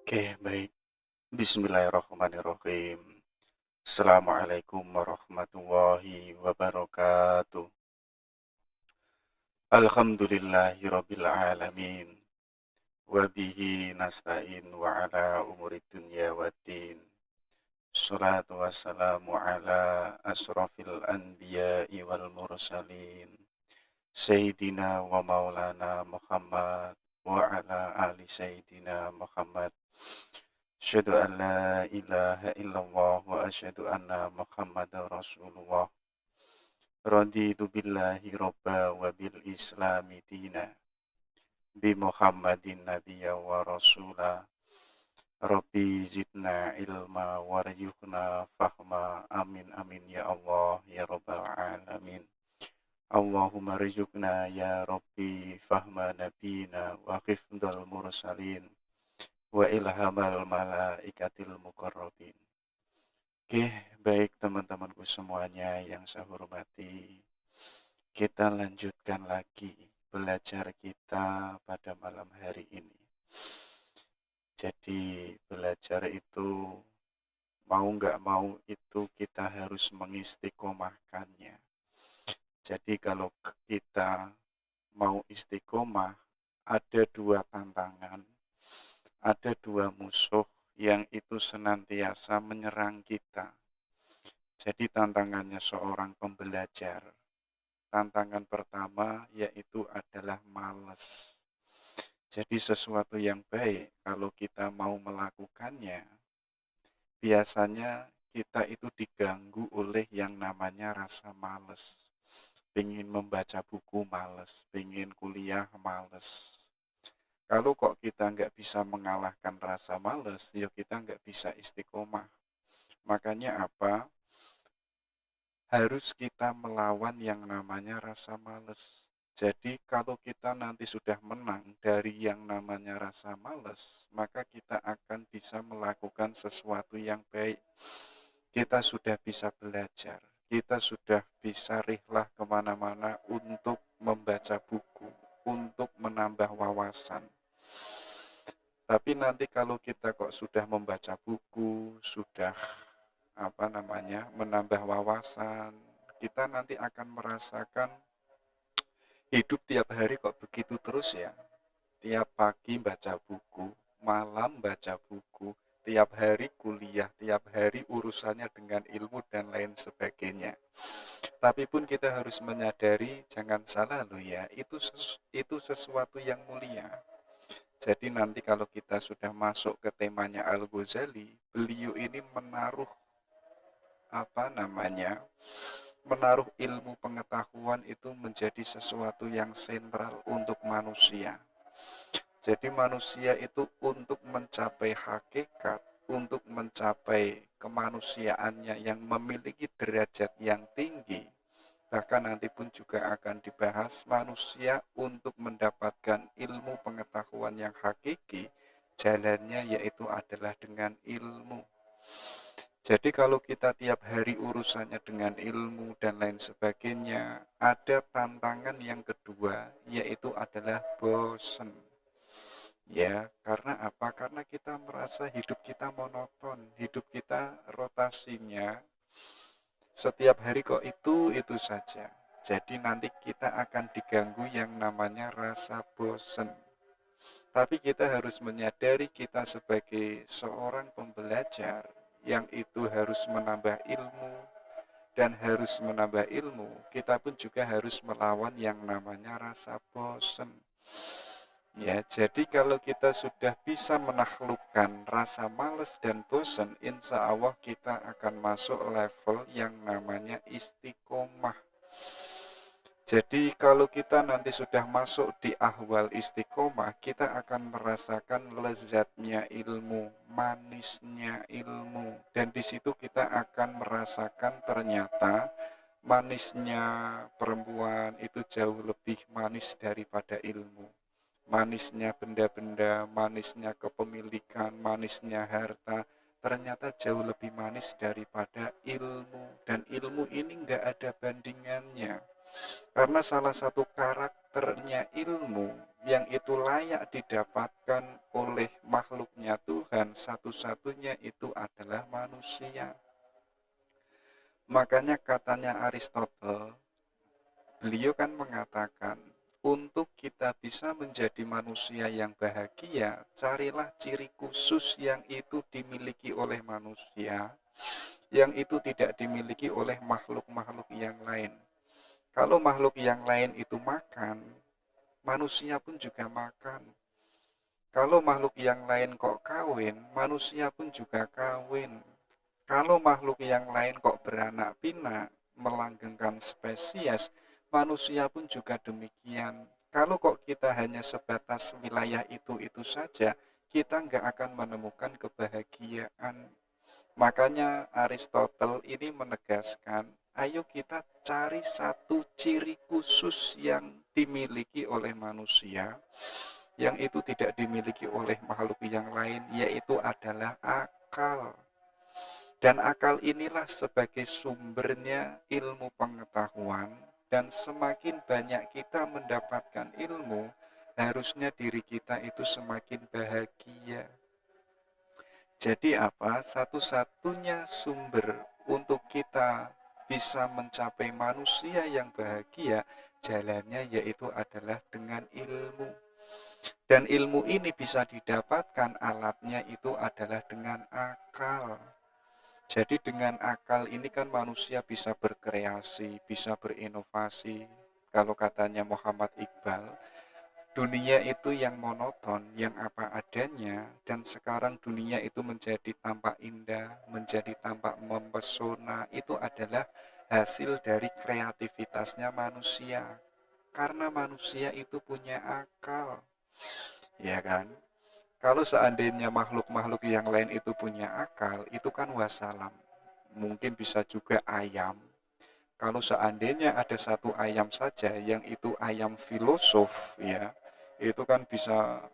Oke, baik. Bismillahirrahmanirrahim. Assalamualaikum warahmatullahi wabarakatuh. Alhamdulillahirabbil alamin. Wa bihi nasta'in wa ala umuri dunya waddin. Shalatu wassalamu ala asrafil anbiya'i wal mursalin. Sayyidina wa maulana Muhammad wa ala ali Sayyidina Muhammad. Asyhadu an la ilaha illallah wa asyhadu anna Muhammadar Rasulullah. Raditu billahi robba wa bil islami dina. Bi Muhammadin nabiyya wa rasula. Rabbi zidna ilma warzuqna fahma. Amin amin ya Allah ya rabbal alamin. Allahumma rizukna ya Rabbi fahma nabina wa khifdal mursalin wa ilhamal malaikatil muqarrabin. Oke, baik teman-temanku semuanya yang saya hormati. Kita lanjutkan lagi belajar kita pada malam hari ini. Jadi belajar itu mau nggak mau itu kita harus mengistiqomahkannya. Jadi kalau kita mau istiqomah, ada dua tantangan, ada dua musuh yang itu senantiasa menyerang kita. Jadi tantangannya seorang pembelajar. Tantangan pertama yaitu adalah malas. Jadi sesuatu yang baik kalau kita mau melakukannya, biasanya kita itu diganggu oleh yang namanya rasa malas. Pengen membaca buku malas, pengen kuliah malas. Kalau kok kita nggak bisa mengalahkan rasa malas, ya kita nggak bisa istiqomah. Makanya apa? Harus kita melawan yang namanya rasa malas. Jadi kalau kita nanti sudah menang dari yang namanya rasa malas, maka kita akan bisa melakukan sesuatu yang baik. Kita sudah bisa belajar, kita sudah bisa rihlah kemana-mana untuk membaca buku, untuk menambah wawasan. Tapi nanti kalau kita kok sudah membaca buku, sudah menambah wawasan, kita nanti akan merasakan hidup tiap hari kok begitu terus ya. Tiap pagi baca buku, malam baca buku, tiap hari kuliah, tiap hari urusannya dengan ilmu dan lain sebagainya. Tapi pun kita harus menyadari, jangan salah loh ya, itu sesuatu yang mulia. Jadi nanti kalau kita sudah masuk ke temanya Al-Ghazali, beliau ini menaruh ilmu pengetahuan itu menjadi sesuatu yang sentral untuk manusia. Jadi manusia itu untuk mencapai hakikat, untuk mencapai kemanusiaannya yang memiliki derajat yang tinggi, bahkan nanti pun juga akan dibahas manusia untuk mendapatkan ilmu pengetahuan yang hakiki, jalannya yaitu adalah dengan ilmu. Jadi kalau kita tiap hari urusannya dengan ilmu dan lain sebagainya, ada tantangan yang kedua, yaitu adalah bosan. Ya, karena apa? Karena kita merasa hidup kita monoton, hidup kita rotasinya setiap hari kok itu saja. Jadi nanti kita akan diganggu yang namanya rasa bosan. Tapi kita harus menyadari kita sebagai seorang pembelajar yang itu harus menambah ilmu, dan harus menambah ilmu, kita pun juga harus melawan yang namanya rasa bosan. Ya, jadi kalau kita sudah bisa menaklukkan rasa malas dan bosan, insya Allah kita akan masuk level yang namanya istiqomah. Jadi kalau kita nanti sudah masuk di ahwal istiqomah, kita akan merasakan lezatnya ilmu, manisnya ilmu. Dan di situ kita akan merasakan ternyata manisnya perempuan itu jauh lebih manis daripada ilmu. Manisnya benda-benda, manisnya kepemilikan, manisnya harta, ternyata jauh lebih manis daripada ilmu. Dan ilmu ini nggak ada bandingannya. Karena salah satu karakternya ilmu yang itu layak didapatkan oleh makhluknya Tuhan, satu-satunya itu adalah manusia. Makanya katanya Aristotle, beliau kan mengatakan, untuk kita bisa menjadi manusia yang bahagia, carilah ciri khusus yang itu dimiliki oleh manusia, yang itu tidak dimiliki oleh makhluk-makhluk yang lain. Kalau makhluk yang lain itu makan, manusia pun juga makan. Kalau makhluk yang lain kok kawin, manusia pun juga kawin. Kalau makhluk yang lain kok beranak pinak, melanggengkan spesies, manusia pun juga demikian. Kalau kok kita hanya sebatas wilayah itu saja, kita nggak akan menemukan kebahagiaan. Makanya Aristotle ini menegaskan, ayo kita cari satu ciri khusus yang dimiliki oleh manusia, yang itu tidak dimiliki oleh makhluk yang lain, yaitu adalah akal. Dan akal inilah sebagai sumbernya ilmu pengetahuan, dan semakin banyak kita mendapatkan ilmu, harusnya diri kita itu semakin bahagia. Jadi apa? Satu-satunya sumber untuk kita bisa mencapai manusia yang bahagia, jalannya yaitu adalah dengan ilmu. Dan ilmu ini bisa didapatkan, alatnya itu adalah dengan akal. Jadi dengan akal ini kan manusia bisa berkreasi, bisa berinovasi. Kalau katanya Muhammad Iqbal, dunia itu yang monoton, yang apa adanya, dan sekarang dunia itu menjadi tampak indah, menjadi tampak mempesona, itu adalah hasil dari kreativitasnya manusia. Karena manusia itu punya akal, ya kan? Kalau seandainya makhluk-makhluk yang lain itu punya akal, itu kan wassalam. Mungkin bisa juga ayam. Kalau seandainya ada satu ayam saja yang itu ayam filosof, ya, itu kan bisa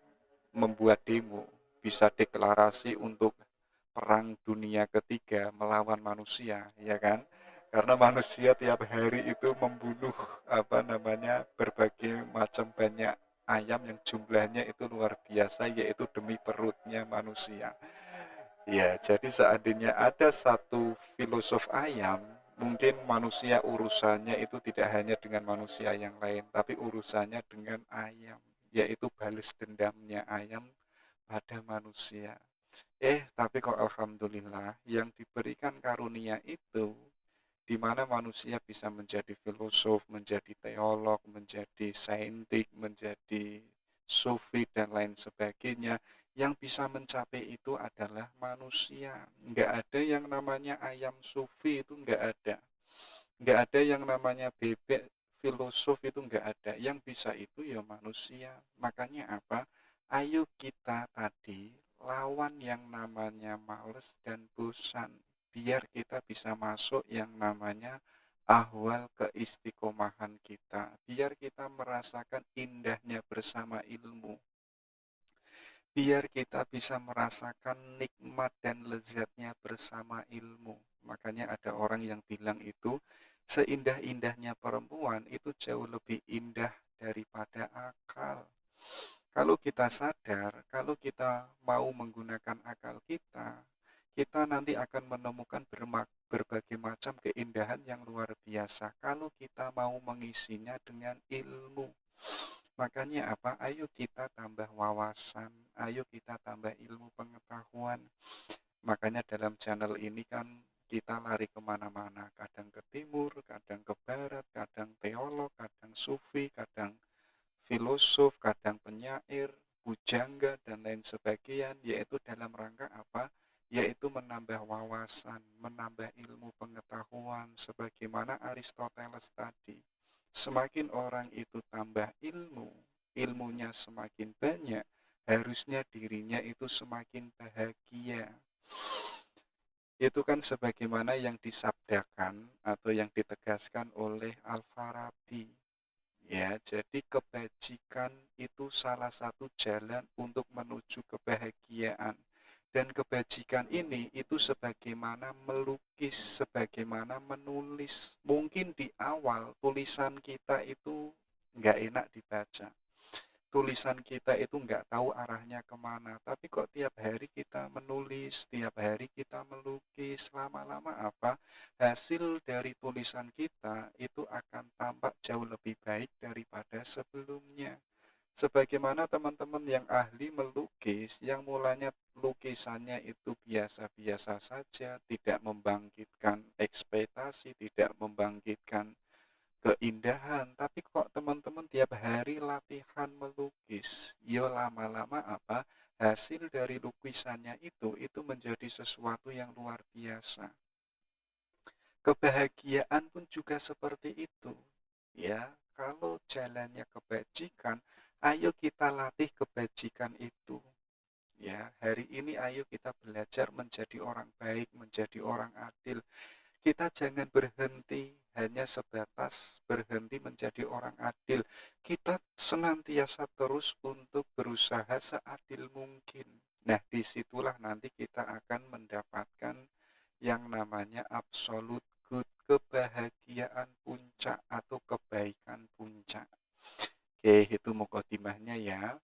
membuat demo, bisa deklarasi untuk perang dunia ketiga melawan manusia, ya kan? Karena manusia tiap hari itu membunuh berbagai macam banyak ayam yang jumlahnya itu luar biasa, yaitu demi perutnya manusia. Ya, jadi seandainya ada satu filosof ayam, mungkin manusia urusannya itu tidak hanya dengan manusia yang lain, tapi urusannya dengan ayam, yaitu balas dendamnya ayam pada manusia. Tapi kok alhamdulillah yang diberikan karunia itu, di mana manusia bisa menjadi filosof, menjadi teolog, menjadi saintik, menjadi sufi, dan lain sebagainya. Yang bisa mencapai itu adalah manusia. Nggak ada yang namanya ayam sufi, itu nggak ada. Nggak ada yang namanya bebek filosof, itu nggak ada. Yang bisa itu ya manusia. Makanya apa? Ayo kita tadi lawan yang namanya males dan bosan, biar kita bisa masuk yang namanya ahwal keistiqomahan kita, biar kita merasakan indahnya bersama ilmu, biar kita bisa merasakan nikmat dan lezatnya bersama ilmu. Makanya ada orang yang bilang itu, seindah-indahnya perempuan itu jauh lebih indah daripada akal. Kalau kita sadar, kalau kita mau menggunakan akal kita, kita nanti akan menemukan berbagai macam keindahan yang luar biasa kalau kita mau mengisinya dengan ilmu. Makanya apa? Ayo kita tambah wawasan, ayo kita tambah ilmu pengetahuan. Makanya dalam channel ini kan kita lari kemana-mana, kadang ke timur, kadang ke barat, kadang teolog, kadang sufi, kadang filosof, kadang penyair, pujangga, dan lain sebagainya, yaitu dalam rangka apa? Yaitu menambah wawasan, menambah ilmu pengetahuan, sebagaimana Aristoteles tadi. Semakin orang itu tambah ilmu, ilmunya semakin banyak, harusnya dirinya itu semakin bahagia. Itu kan sebagaimana yang disabdakan atau yang ditegaskan oleh Al-Farabi. Ya, jadi kebajikan itu salah satu jalan untuk menuju kebahagiaan. Dan kebajikan ini itu sebagaimana melukis, sebagaimana menulis. Mungkin di awal tulisan kita itu nggak enak dibaca. Tulisan kita itu nggak tahu arahnya kemana. Tapi kok tiap hari kita menulis, tiap hari kita melukis, lama-lama apa? Hasil dari tulisan kita itu akan tampak jauh lebih baik daripada sebelumnya. Sebagaimana teman-teman yang ahli melukis, yang mulanya lukisannya itu biasa-biasa saja, tidak membangkitkan ekspektasi, tidak membangkitkan keindahan, tapi kok teman-teman tiap hari latihan melukis, ya lama-lama apa? Hasil dari lukisannya itu menjadi sesuatu yang luar biasa. Kebahagiaan pun juga seperti itu. Ya, kalau jalannya kebajikan, ayo kita latih kebajikan itu. Ya, hari ini ayo kita belajar menjadi orang baik, menjadi orang adil. Kita jangan berhenti hanya sebatas berhenti menjadi orang adil. Kita senantiasa terus untuk berusaha seadil mungkin. Nah, disitulah nanti kita akan mendapatkan yang namanya absolute good, kebahagiaan puncak atau kebaikan puncak. Oke, itu mukadimahnya ya.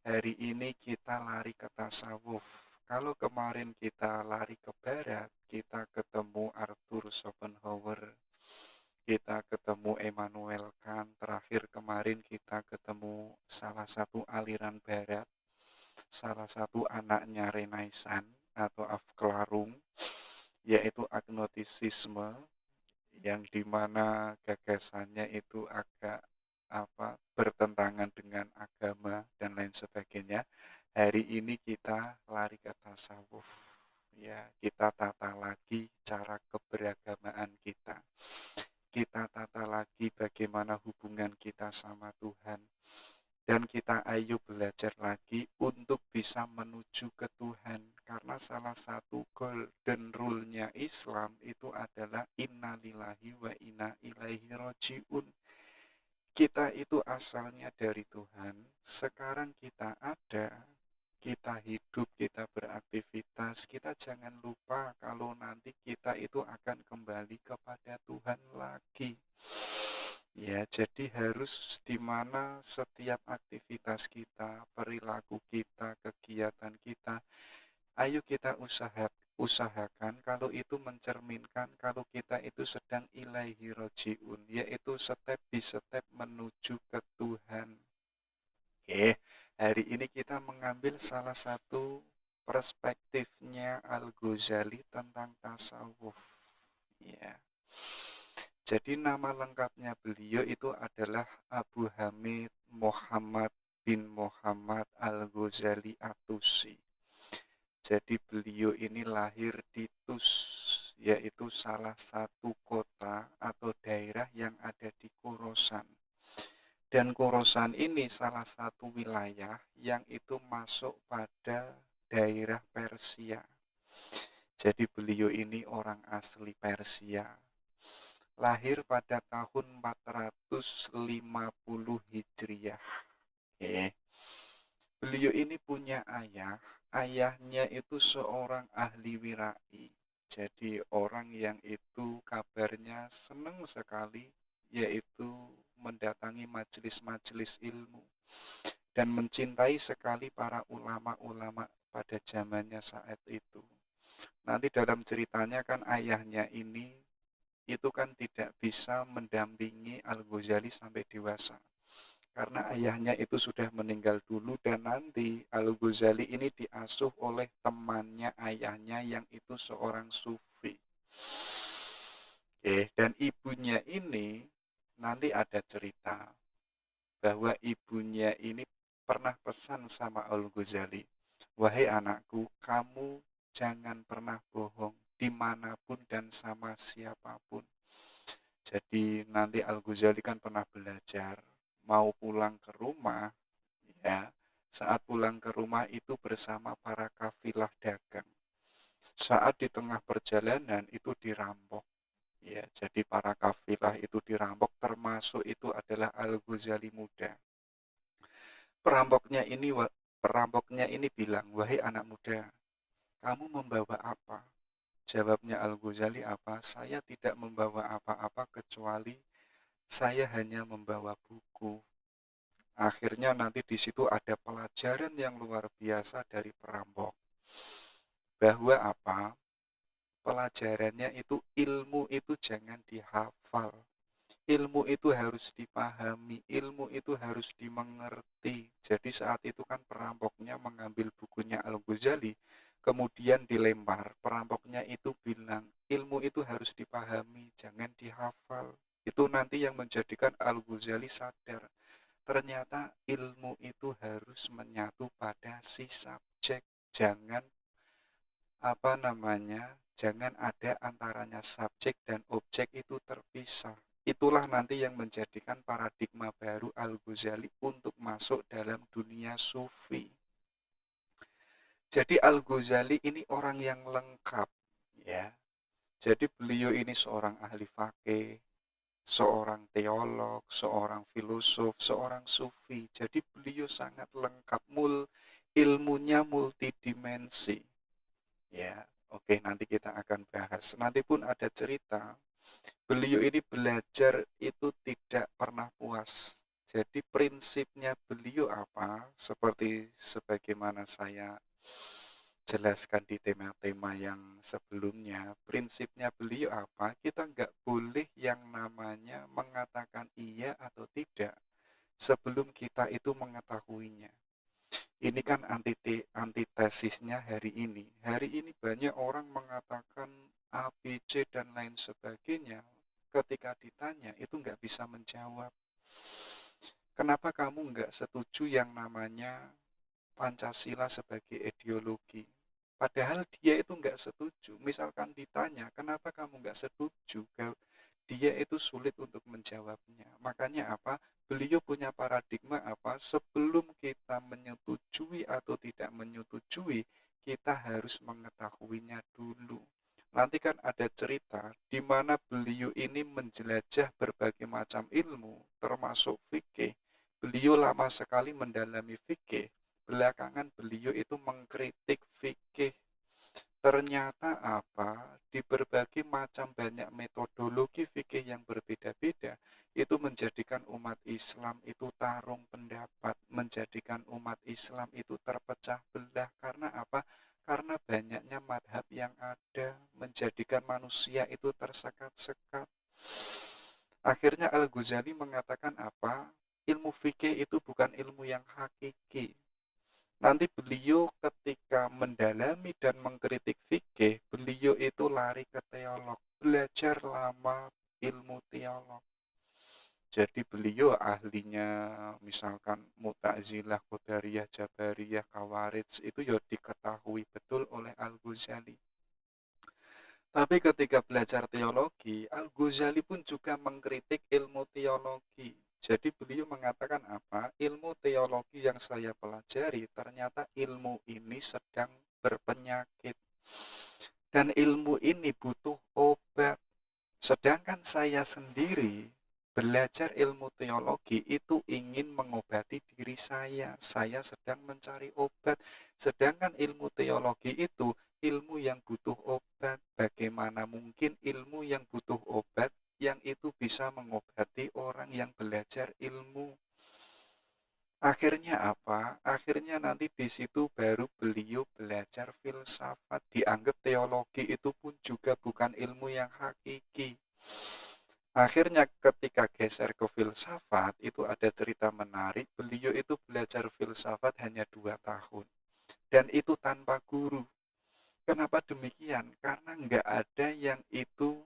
Hari ini kita lari ke tasawuf. Kalau kemarin kita lari ke barat, kita ketemu Arthur Schopenhauer, kita ketemu Immanuel Kant, terakhir kemarin kita ketemu salah satu aliran barat, salah satu anaknya Renaissance atau Afklarung, yaitu agnostisisme, yang dimana gagasannya itu agak bertentangan dengan agama dan lain sebagainya. Hari ini kita lari ke tasawuf, ya, kita tata lagi cara keberagamaan kita, kita tata lagi bagaimana hubungan kita sama Tuhan, dan kita ayo belajar lagi untuk bisa menuju ke Tuhan. Karena salah satu golden rule-nya Islam itu adalah innalillahi wa inna ilaihi roji'un. Kita itu asalnya dari Tuhan, sekarang kita ada, kita hidup, kita beraktivitas, kita jangan lupa kalau nanti kita itu akan kembali kepada Tuhan lagi. Ya, jadi harus di mana setiap aktivitas kita, perilaku kita, kegiatan kita, ayo kita usahakan kalau itu mencerminkan kalau kita itu sedang ilaihi roji'un, yaitu step by step menuju ke Tuhan. Oke, hari ini kita mengambil salah satu perspektifnya Al-Ghazali tentang tasawuf. Ya. Jadi nama lengkapnya beliau itu adalah Abu Hamid Muhammad bin Muhammad Al-Ghazali At-Tusi. Jadi beliau ini lahir di Tus, yaitu salah satu kota atau daerah yang ada di Khorasan. Dan Khorasan ini salah satu wilayah yang itu masuk pada daerah Persia. Jadi beliau ini orang asli Persia. Lahir pada tahun 450 Hijriah. Beliau ini punya ayah. Ayahnya itu seorang ahli wirai. Jadi orang yang itu kabarnya senang sekali, yaitu mendatangi majelis-majelis ilmu dan mencintai sekali para ulama-ulama pada zamannya saat itu. Nanti dalam ceritanya kan ayahnya ini itu kan tidak bisa mendampingi Al-Ghazali sampai dewasa. Karena ayahnya itu sudah meninggal dulu dan nanti Al-Ghazali ini diasuh oleh temannya ayahnya yang itu seorang sufi. Dan ibunya ini nanti ada cerita bahwa ibunya ini pernah pesan sama Al-Ghazali, wahai anakku, kamu jangan pernah bohong dimanapun dan sama siapapun. Jadi nanti Al-Ghazali kan pernah belajar, mau pulang ke rumah, ya, saat pulang ke rumah itu bersama para kafilah dagang. Saat di tengah perjalanan itu dirampok. Ya, jadi para kafilah itu dirampok, termasuk itu adalah Al-Ghazali muda. Perampoknya ini bilang, wahai anak muda, kamu membawa apa? Jawabnya Al-Ghazali apa? Saya tidak membawa apa-apa kecuali saya hanya membawa buku. Akhirnya nanti di situ ada pelajaran yang luar biasa dari perampok. Bahwa apa? Pelajarannya itu ilmu itu jangan dihafal. Ilmu itu harus dipahami, ilmu itu harus dimengerti. Jadi saat itu kan perampoknya mengambil bukunya Al-Ghazali, kemudian dilempar. Perampoknya itu bilang, ilmu itu harus dipahami, jangan dihafal. Itu nanti yang menjadikan Al-Ghazali sadar. Ternyata ilmu itu harus menyatu pada si subjek. Jangan ada antaranya subjek dan objek itu terpisah. Itulah nanti yang menjadikan paradigma baru Al-Ghazali untuk masuk dalam dunia sufi. Jadi Al-Ghazali ini orang yang lengkap, ya. Jadi beliau ini seorang ahli fikih, seorang teolog, seorang filosof, seorang sufi. Jadi beliau sangat lengkap, ilmunya multidimensi. Ya, oke, nanti kita akan bahas. Nanti pun ada cerita. Beliau ini belajar itu tidak pernah puas. Jadi prinsipnya beliau apa? Sebagaimana saya jelaskan di tema-tema yang sebelumnya. Prinsipnya beliau apa? Kita nggak boleh yang namanya mengatakan iya atau tidak sebelum kita itu mengetahuinya. Ini kan antitesisnya hari ini. Hari ini banyak orang mengatakan A, B, C, dan lain sebagainya. Ketika ditanya, itu nggak bisa menjawab. Kenapa kamu nggak setuju yang namanya Pancasila sebagai ideologi? Padahal dia itu nggak setuju. Misalkan ditanya, kenapa kamu nggak setuju? Dia itu sulit untuk menjawabnya. Makanya apa? Beliau punya paradigma apa? Sebelum kita menyetujui atau tidak menyetujui, kita harus mengetahuinya dulu. Nanti kan ada cerita di mana beliau ini menjelajah berbagai macam ilmu, termasuk fikih. Beliau lama sekali mendalami fikih. Belakangan beliau itu mengkritik fikih. Ternyata apa? Di berbagai macam banyak metodologi fikih yang berbeda-beda, itu menjadikan umat Islam itu tarung pendapat, menjadikan umat Islam itu terpecah belah. Karena apa? Karena banyaknya madhab yang ada, menjadikan manusia itu tersekat-sekat. Akhirnya Al-Ghazali mengatakan apa? Ilmu fikih itu bukan ilmu yang hakiki. Nanti beliau ketika mendalami dan mengkritik fikih, beliau itu lari ke teolog, belajar lama ilmu teolog. Jadi beliau ahlinya misalkan Mu'tazilah, Qadariyah, Jabariyah, Khawarij itu ya diketahui betul oleh Al-Ghazali. Tapi ketika belajar teologi, Al-Ghazali pun juga mengkritik ilmu teologi. Jadi beliau mengatakan apa? Ilmu teologi yang saya pelajari ternyata ilmu ini sedang berpenyakit. Dan ilmu ini butuh obat. Sedangkan saya sendiri belajar ilmu teologi itu ingin mengobati diri saya. Saya sedang mencari obat. Sedangkan ilmu teologi itu ilmu yang butuh obat. Bagaimana mungkin ilmu yang butuh obat yang itu bisa mengobati orang yang belajar ilmu? Akhirnya apa? Akhirnya nanti di situ baru beliau belajar filsafat. Dianggap teologi itu pun juga bukan ilmu yang hakiki. Akhirnya ketika geser ke filsafat, itu ada cerita menarik. Beliau itu belajar filsafat hanya 2 tahun. Dan itu tanpa guru. Kenapa demikian? Karena nggak ada yang itu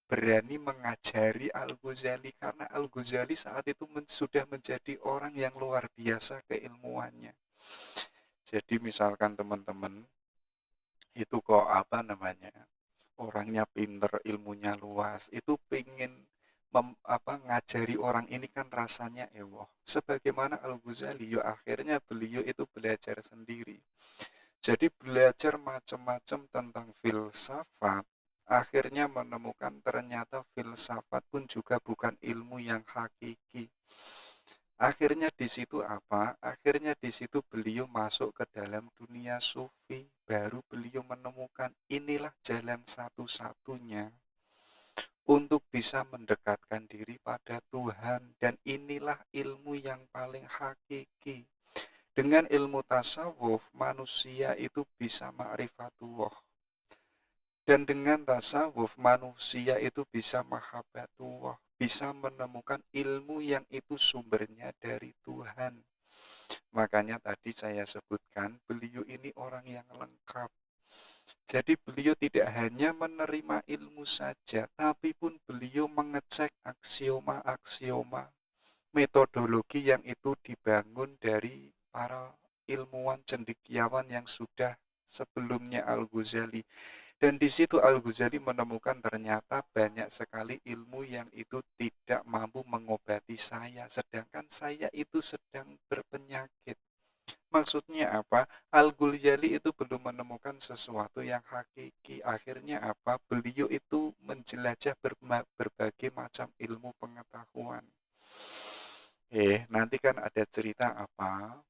berani mengajari Al-Ghazali. Karena Al-Ghazali saat itu sudah menjadi orang yang luar biasa keilmuannya. Jadi misalkan teman-teman, itu kok orangnya pinter, ilmunya luas, itu pengen ngajari orang ini kan rasanya ewoh. Sebagaimana Al-Ghazali, akhirnya beliau itu belajar sendiri. Jadi belajar macam-macam tentang filsafat, akhirnya menemukan ternyata filsafat pun juga bukan ilmu yang hakiki. Akhirnya di situ apa? Akhirnya di situ beliau masuk ke dalam dunia sufi, baru beliau menemukan inilah jalan satu-satunya untuk bisa mendekatkan diri pada Tuhan, dan inilah ilmu yang paling hakiki. Dengan ilmu tasawuf, manusia itu bisa ma'rifatullah. Dan dengan tasawuf, manusia itu bisa mahabbatullah, bisa menemukan ilmu yang itu sumbernya dari Tuhan. Makanya tadi saya sebutkan, beliau ini orang yang lengkap. Jadi beliau tidak hanya menerima ilmu saja, tapi pun beliau mengecek aksioma-aksioma, metodologi yang itu dibangun dari para ilmuwan cendekiawan yang sudah sebelumnya Al-Ghazali. Dan di situ Al-Ghazali menemukan ternyata banyak sekali ilmu yang itu tidak mampu mengobati saya, sedangkan saya itu sedang berpenyakit. Maksudnya apa? Al-Ghazali itu belum menemukan sesuatu yang hakiki. Akhirnya apa? Beliau itu menjelajah berbagai macam ilmu pengetahuan. Nanti kan ada cerita apa?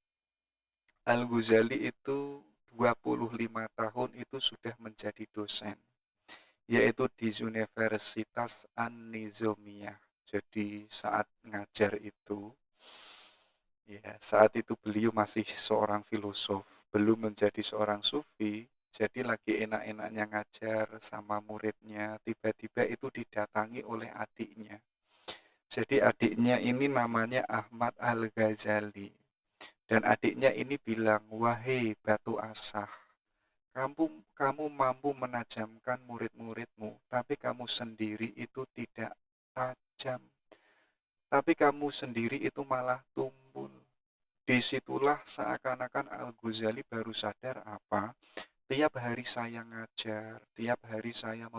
Al-Ghazali itu 25 tahun itu sudah menjadi dosen, yaitu di Universitas An-Nizamiyah. Jadi saat ngajar itu, ya saat itu beliau masih seorang filosof, belum menjadi seorang sufi, jadi lagi enak-enaknya ngajar sama muridnya, tiba-tiba itu didatangi oleh adiknya. Jadi adiknya ini namanya Ahmad Al-Ghazali. Dan adiknya ini bilang, wahai batu asah, kamu mampu menajamkan murid-muridmu, tapi kamu sendiri itu tidak tajam. Tapi kamu sendiri itu malah tumpul. Disitulah seakan-akan Al-Ghazali baru sadar apa? Tiap hari saya ngajar, tiap hari saya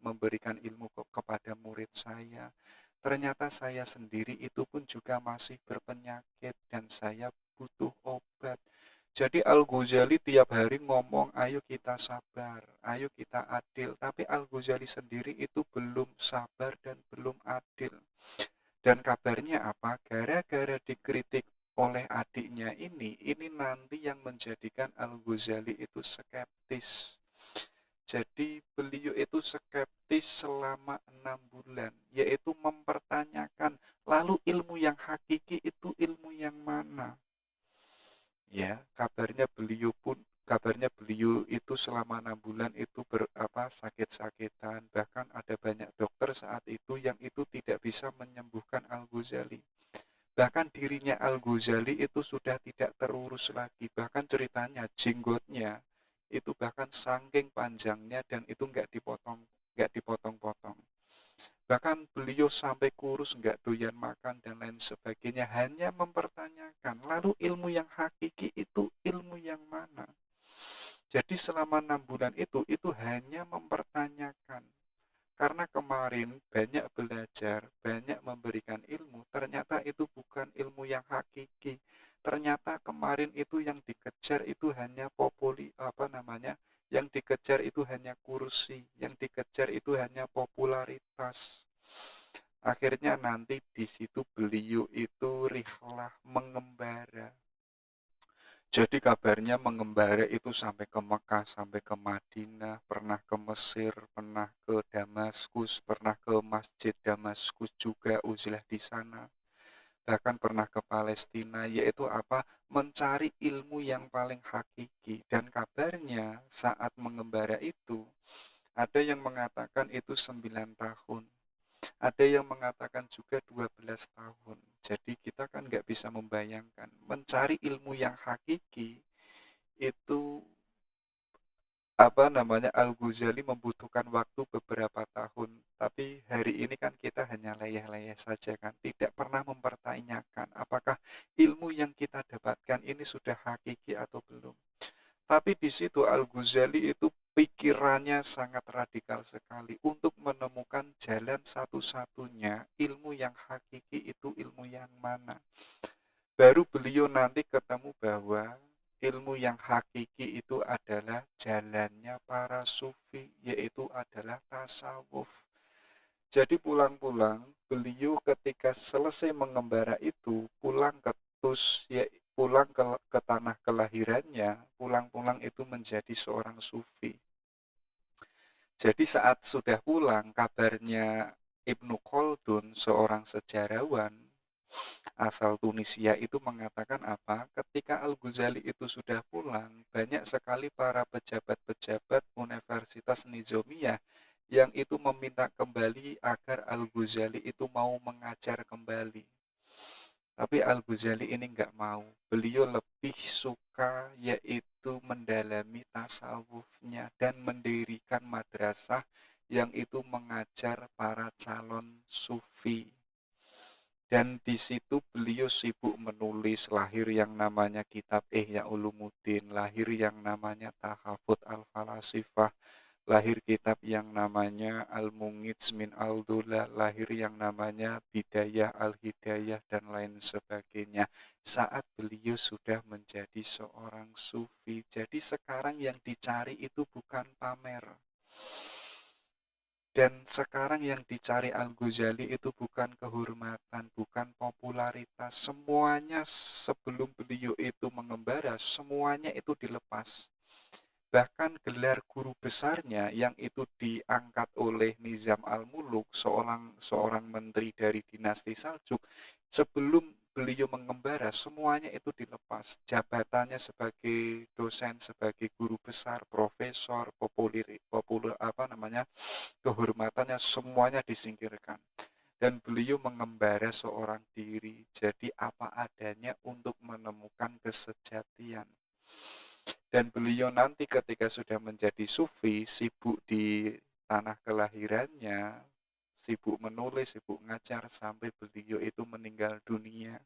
memberikan ilmu kepada murid saya. Ternyata saya sendiri itu pun juga masih berpenyakit dan saya butuh obat. Jadi Al-Ghazali tiap hari ngomong, ayo kita sabar, ayo kita adil. Tapi Al-Ghazali sendiri itu belum sabar dan belum adil. Dan kabarnya apa? Gara-gara dikritik oleh adiknya ini nanti yang menjadikan Al-Ghazali itu skeptis. Jadi beliau itu skeptis selama 6 bulan, yaitu mempertanyakan, lalu ilmu yang hakiki itu ilmu yang mana? Ya, kabarnya beliau itu selama 6 bulan itu sakit-sakitan, bahkan ada banyak dokter saat itu yang itu tidak bisa menyembuhkan Al-Ghazali. Bahkan dirinya Al-Ghazali itu sudah tidak terurus lagi, bahkan ceritanya jenggotnya itu bahkan saking panjangnya dan itu nggak dipotong-potong. Bahkan beliau sampai kurus, nggak doyan makan dan lain sebagainya, hanya mempertanyakan, lalu ilmu yang hakiki itu ilmu yang mana? Jadi selama 6 bulan itu hanya mempertanyakan. Karena kemarin banyak belajar, banyak memberikan ilmu, ternyata itu bukan ilmu yang hakiki. Ternyata kemarin itu yang dikejar itu hanya yang dikejar itu hanya kursi, yang dikejar itu hanya popularitas. Akhirnya nanti di situ beliau itu rihlah mengembara. Jadi kabarnya mengembara itu sampai ke Mekah, sampai ke Madinah, pernah ke Mesir, pernah ke Damaskus, pernah ke Masjid Damaskus juga uzlah di sana. Bahkan pernah ke Palestina, yaitu apa? Mencari ilmu yang paling hakiki. Dan kabarnya saat mengembara itu, ada yang mengatakan itu 9 tahun. Ada yang mengatakan juga 12 tahun. Jadi kita kan nggak bisa membayangkan. Mencari ilmu yang hakiki itu Al-Ghazali membutuhkan waktu beberapa tahun. Tapi hari ini kan kita hanya leyeh-leyeh saja kan. Tidak pernah mempertanyakan apakah ilmu yang kita dapatkan ini sudah hakiki atau belum. Tapi di situ Al-Ghazali itu pikirannya sangat radikal sekali untuk menemukan jalan satu-satunya ilmu yang hakiki itu ilmu yang mana. Baru beliau nanti ketemu bahwa ilmu yang hakiki itu adalah jalannya para sufi, yaitu adalah tasawuf. Jadi pulang-pulang beliau ketika selesai mengembara itu pulang ke Tus, ya, pulang ke tanah kelahirannya, pulang-pulang itu menjadi seorang sufi. Jadi saat sudah pulang, kabarnya Ibnu Khaldun, seorang sejarawan asal Tunisia itu mengatakan apa? Ketika Al-Ghazali itu sudah pulang, banyak sekali para pejabat-pejabat Universitas Nizamiyah yang itu meminta kembali agar Al-Ghazali itu mau mengajar kembali. Tapi Al-Ghazali ini nggak mau. Beliau lebih suka yaitu mendalami tasawufnya dan mendirikan madrasah yang itu mengajar para calon sufi. Dan di situ beliau sibuk menulis, lahir yang namanya kitab Ihya Ulumuddin, lahir yang namanya Tahafut Al-Falasifah, lahir kitab yang namanya Al-Munghits min Al-Dula, lahir yang namanya Bidayah Al-Hidayah, dan lain sebagainya. Saat beliau sudah menjadi seorang sufi. Jadi sekarang yang dicari itu bukan pamer. Dan sekarang yang dicari Al-Ghazali itu bukan kehormatan, bukan popularitas. Semuanya sebelum beliau itu mengembara, semuanya itu dilepas. Bahkan gelar guru besarnya yang itu diangkat oleh Nizam Al-Muluk, seorang menteri dari dinasti Saljuk, sebelum beliau mengembara, semuanya itu dilepas. Jabatannya sebagai dosen, sebagai guru besar, profesor, populer kehormatannya semuanya disingkirkan. Dan beliau mengembara seorang diri, jadi apa adanya untuk menemukan kesejatian. Dan beliau nanti ketika sudah menjadi sufi, sibuk di tanah kelahirannya, sibuk menulis, sibuk ngajar, sampai beliau itu meninggal dunia.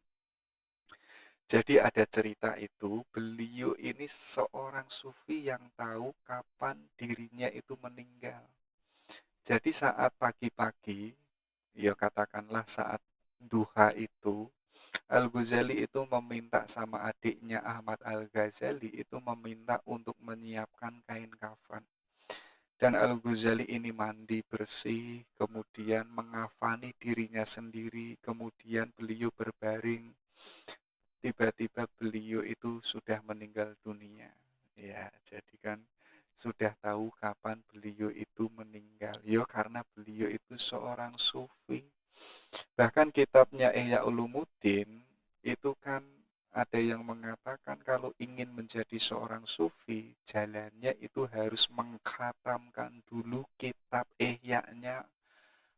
Jadi ada cerita itu, beliau ini seorang sufi yang tahu kapan dirinya itu meninggal. Jadi saat pagi-pagi, ya katakanlah saat duha itu, Al-Ghazali itu meminta sama adiknya Ahmad Al-Ghazali itu meminta untuk menyiapkan kain kafan. Dan Al-Ghazali ini mandi bersih, kemudian mengafani dirinya sendiri, kemudian beliau berbaring. Tiba-tiba beliau itu sudah meninggal dunia. Ya, jadi kan sudah tahu kapan beliau itu meninggal. Ya karena beliau itu seorang sufi. Bahkan kitabnya Ihya Ulumuddin itu kan ada yang mengatakan kalau ingin menjadi seorang sufi, jalannya itu harus mengkhatamkan dulu kitab Ihya-nya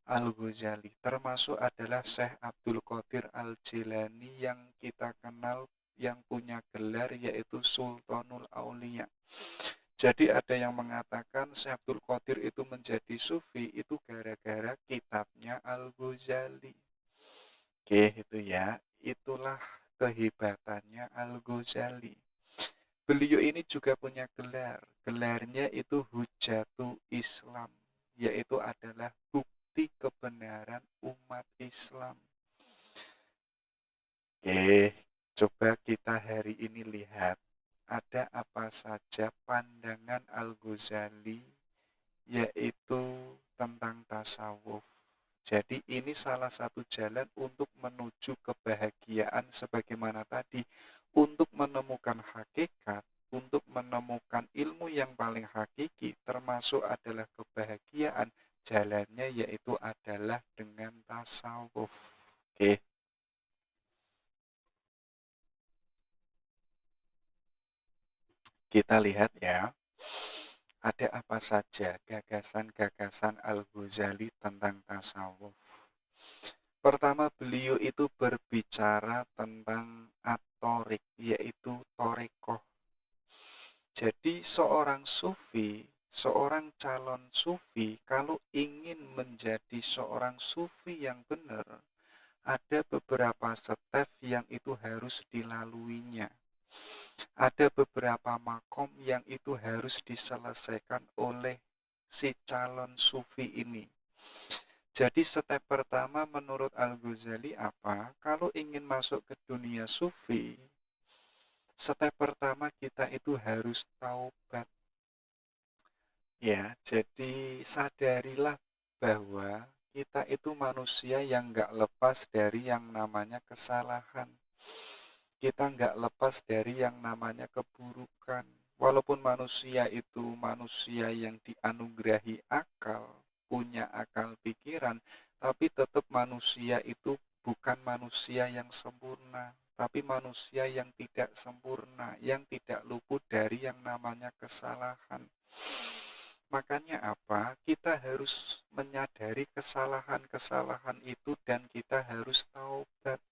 Al-Ghazali. Termasuk adalah Syekh Abdul Qadir Al-Jilani yang kita kenal yang punya gelar yaitu Sultanul Aulia. Jadi ada yang mengatakan Syekh Abdul Qadir itu menjadi sufi itu gara-gara kitabnya Al-Ghazali. Oke, itu ya. Itulah kehebatannya Al-Ghazali. Beliau ini juga punya gelar. Gelarnya itu Hujjatu Islam, yaitu adalah bukti kebenaran umat Islam. Oke, coba kita hari ini lihat ada apa saja pandangan Al-Ghazali yaitu tentang tasawuf. Jadi ini salah satu jalan untuk menuju kebahagiaan sebagaimana tadi, untuk menemukan hakikat, untuk menemukan ilmu yang paling hakiki, termasuk adalah kebahagiaan. Jalannya yaitu adalah dengan tasawuf. Oke. Kita lihat ya, ada apa saja gagasan-gagasan Al-Ghazali tentang tasawuf. Pertama, beliau itu berbicara tentang at-thoriq, yaitu thariqah. Jadi seorang sufi, seorang calon sufi, kalau ingin menjadi seorang sufi yang benar, ada beberapa step yang itu harus dilaluinya. Ada beberapa makom yang itu harus diselesaikan oleh si calon sufi ini. Jadi step pertama menurut Al-Ghazali apa? Kalau ingin masuk ke dunia sufi, step pertama kita itu harus taubat. Ya, jadi sadarilah bahwa kita itu manusia yang gak lepas dari yang namanya kesalahan. Kita nggak lepas dari yang namanya keburukan. walaupun manusia itu manusia yang dianugerahi akal, punya akal pikiran, tapi tetap manusia itu bukan manusia yang sempurna, tapi manusia yang tidak sempurna, yang tidak luput dari yang namanya kesalahan. Makanya apa? Kita harus menyadari kesalahan-kesalahan itu dan kita harus taubat.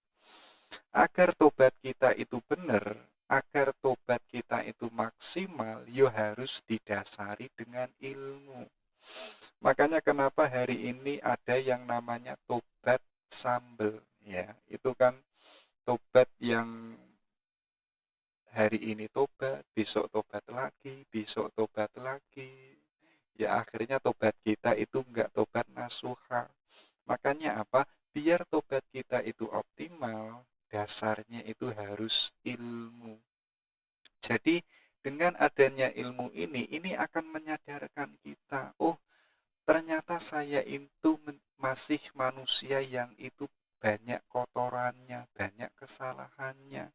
Agar tobat kita itu benar, agar tobat kita itu maksimal, yo harus didasari dengan ilmu. Makanya kenapa hari ini ada yang namanya tobat sambel, ya. Itu kan tobat yang hari ini tobat, besok tobat lagi, besok tobat lagi. Ya akhirnya tobat kita itu enggak tobat nasuha. Makanya apa? Biar tobat kita itu optimal, dasarnya itu harus ilmu. Jadi dengan adanya ilmu ini akan menyadarkan kita, oh ternyata saya itu masih manusia yang itu banyak kotorannya, banyak kesalahannya.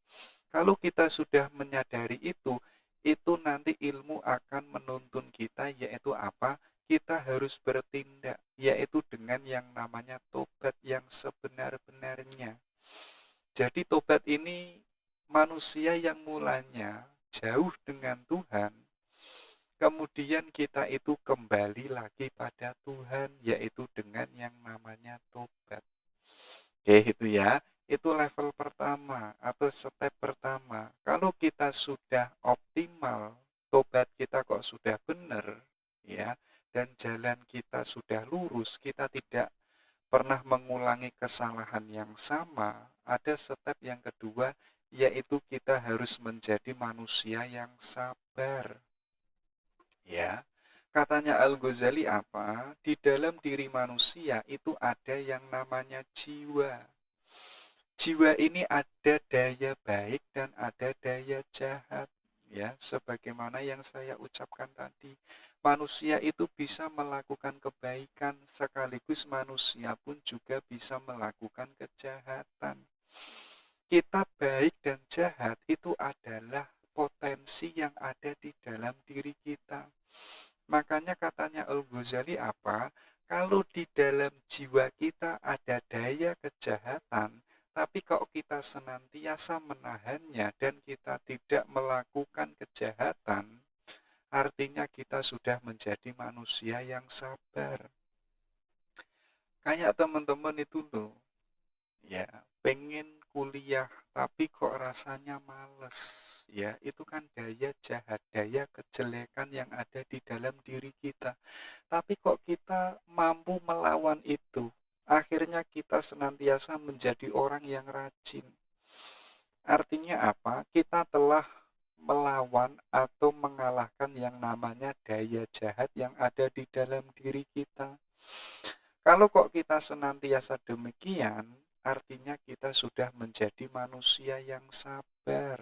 Kalau kita sudah menyadari itu nanti ilmu akan menuntun kita, yaitu apa? Kita harus bertindak, yaitu dengan yang namanya tobat yang sebenar-benarnya. Jadi tobat ini manusia yang mulanya jauh dengan Tuhan, kemudian kita itu kembali lagi pada Tuhan, yaitu dengan yang namanya tobat. Oke, itu ya. Itu level pertama atau step pertama. Kalau kita sudah optimal, tobat kita kok sudah benar, ya, dan jalan kita sudah lurus, kita tidak pernah mengulangi kesalahan yang sama. Ada step yang kedua, yaitu kita harus menjadi manusia yang sabar. Ya, katanya Al-Ghazali apa? Di dalam diri manusia itu ada yang namanya jiwa. Jiwa ini ada daya baik dan ada daya jahat. Ya, sebagaimana yang saya ucapkan tadi, manusia itu bisa melakukan kebaikan, sekaligus manusia pun juga bisa melakukan kejahatan. Kita baik dan jahat itu adalah potensi yang ada di dalam diri kita. Makanya katanya Al-Ghazali apa? Kalau di dalam jiwa kita ada daya kejahatan, tapi kalau kita senantiasa menahannya dan kita tidak melakukan kejahatan, artinya kita sudah menjadi manusia yang sabar. Kayak teman-teman itu loh, ya, pengen kuliah tapi kok rasanya males. Ya, itu kan daya jahat, daya kejelekan yang ada di dalam diri kita. Tapi kok kita mampu melawan itu, akhirnya kita senantiasa menjadi orang yang rajin. Artinya apa? Kita telah melawan atau mengalahkan yang namanya daya jahat yang ada di dalam diri kita. Kalau kok kita senantiasa demikian, artinya kita sudah menjadi manusia yang sabar.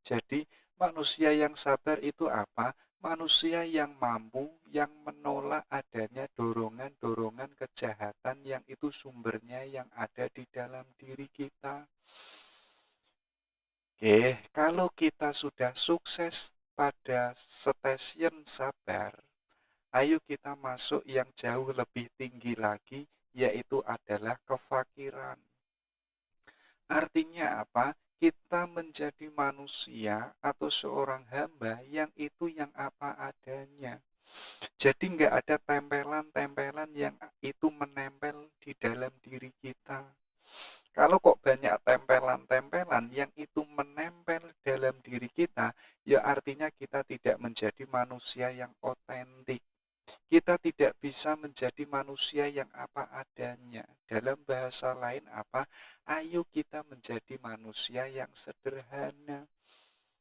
Jadi manusia yang sabar itu apa? Manusia yang mampu, yang menolak adanya dorongan-dorongan kejahatan yang itu sumbernya yang ada di dalam diri kita. Oke, kalau kita sudah sukses pada stasiun sabar, ayo kita masuk yang jauh lebih tinggi lagi, yaitu adalah kefakiran. Artinya apa? Kita menjadi manusia atau seorang hamba yang itu yang apa adanya. Jadi nggak ada tempelan-tempelan yang itu menempel di dalam diri kita. Kalau kok banyak tempelan-tempelan yang itu menempel dalam diri kita, ya artinya kita tidak menjadi manusia yang otentik. Kita tidak bisa menjadi manusia yang apa adanya. Dalam bahasa lain apa? Ayo kita menjadi manusia yang sederhana.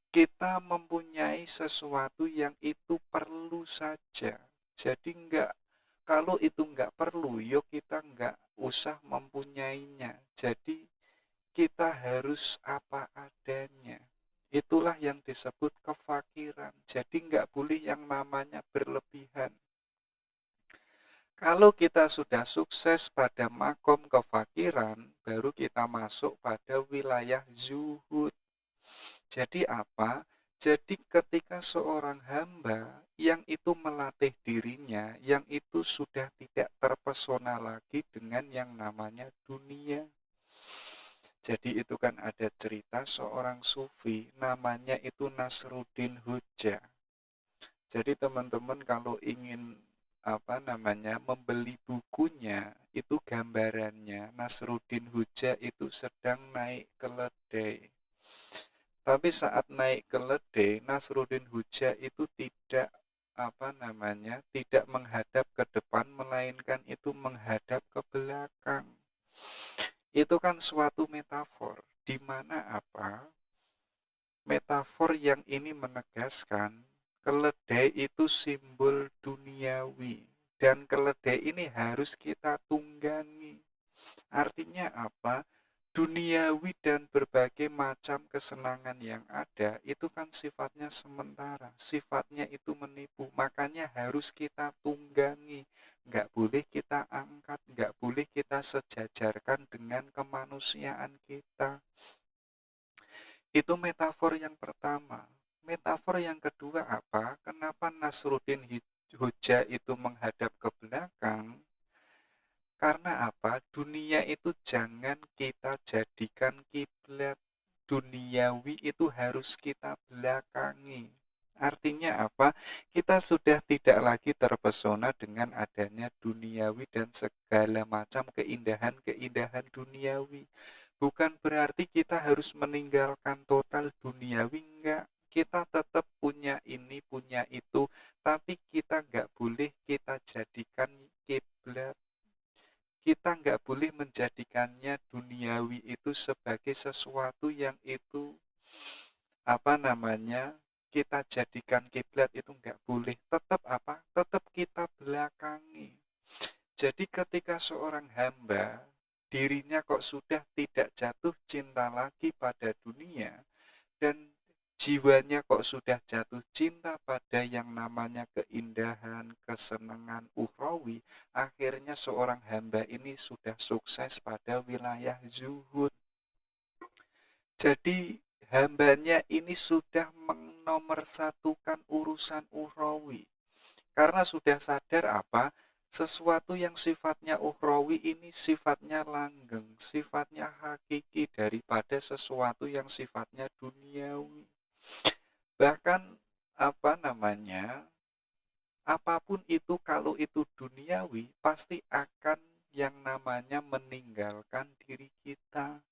Kita mempunyai sesuatu yang itu perlu saja. Jadi kalau itu enggak perlu, yuk kita enggak usah mempunyainya. Jadi kita harus apa adanya. Itulah yang disebut kefakiran. Jadi enggak boleh yang namanya berlebihan. Kalau kita sudah sukses pada makom kefakiran, baru kita masuk pada wilayah zuhud. Jadi apa? Jadi ketika seorang hamba yang itu melatih dirinya, yang itu sudah tidak terpesona lagi dengan yang namanya dunia. Jadi itu kan ada cerita seorang sufi, namanya itu Nasruddin Hoja. Jadi teman-teman kalau ingin membeli bukunya, itu gambarannya Nasruddin Hoja itu sedang naik keledai. Tapi saat naik keledai, Nasruddin Hoja itu tidak menghadap ke depan, melainkan itu menghadap ke belakang. Itu kan suatu metafor, di mana metafor yang ini menegaskan keledai itu simbol duniawi, dan keledai ini harus kita tunggangi. Artinya apa? Duniawi dan berbagai macam kesenangan yang ada itu kan sifatnya sementara, sifatnya itu menipu, makanya harus kita tunggangi, nggak boleh kita angkat, nggak boleh kita sejajarkan dengan kemanusiaan kita. Itu metafor yang pertama. Metafor yang kedua apa? Kenapa Nasruddin Hoja itu menghadap ke belakang? Karena apa? Dunia itu jangan kita jadikan kiblat. Duniawi itu harus kita belakangi. Artinya apa? Kita sudah tidak lagi terpesona dengan adanya duniawi dan segala macam keindahan-keindahan duniawi. Bukan berarti kita harus meninggalkan total duniawi, enggak. Kita tetap punya ini, punya itu, tapi kita enggak boleh kita jadikan kiblat. Kita nggak boleh menjadikannya duniawi itu sebagai sesuatu yang itu kita jadikan kiblat, itu nggak boleh. Tetap kita belakangi. Jadi ketika seorang hamba dirinya kok sudah tidak jatuh cinta lagi pada dunia, dan jiwanya kok sudah jatuh cinta pada yang namanya keindahan, kesenangan ukhrawi, akhirnya seorang hamba ini sudah sukses pada wilayah zuhud. Jadi hambanya ini sudah menomorsatukan urusan ukhrawi. Karena sudah sadar sesuatu yang sifatnya ukhrawi ini sifatnya langgeng, sifatnya hakiki daripada sesuatu yang sifatnya duniawi. Bahkan apapun itu, kalau itu duniawi pasti akan yang namanya meninggalkan diri kita.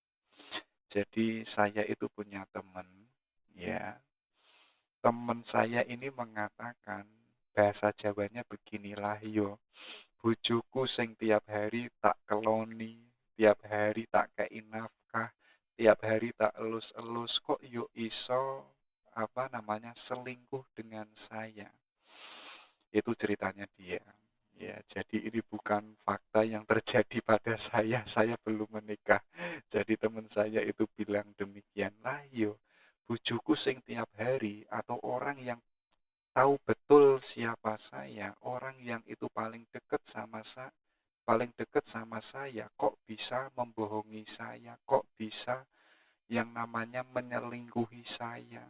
Jadi saya itu punya teman, ya. Teman saya ini mengatakan, bahasa Jawanya beginilah yo. Bojoku sing tiap hari tak keloni, tiap hari tak kei nafkah, tiap hari tak elus-elus, kok yo iso selingkuh dengan saya. Itu ceritanya dia. Ya, jadi ini bukan fakta yang terjadi pada saya belum menikah. Jadi teman saya itu bilang demikian. Lah yo, bojoku sing tiap hari, atau orang yang tahu betul siapa saya, orang yang itu paling dekat sama saya, kok bisa membohongi saya, kok bisa yang namanya menyelingkuhi saya.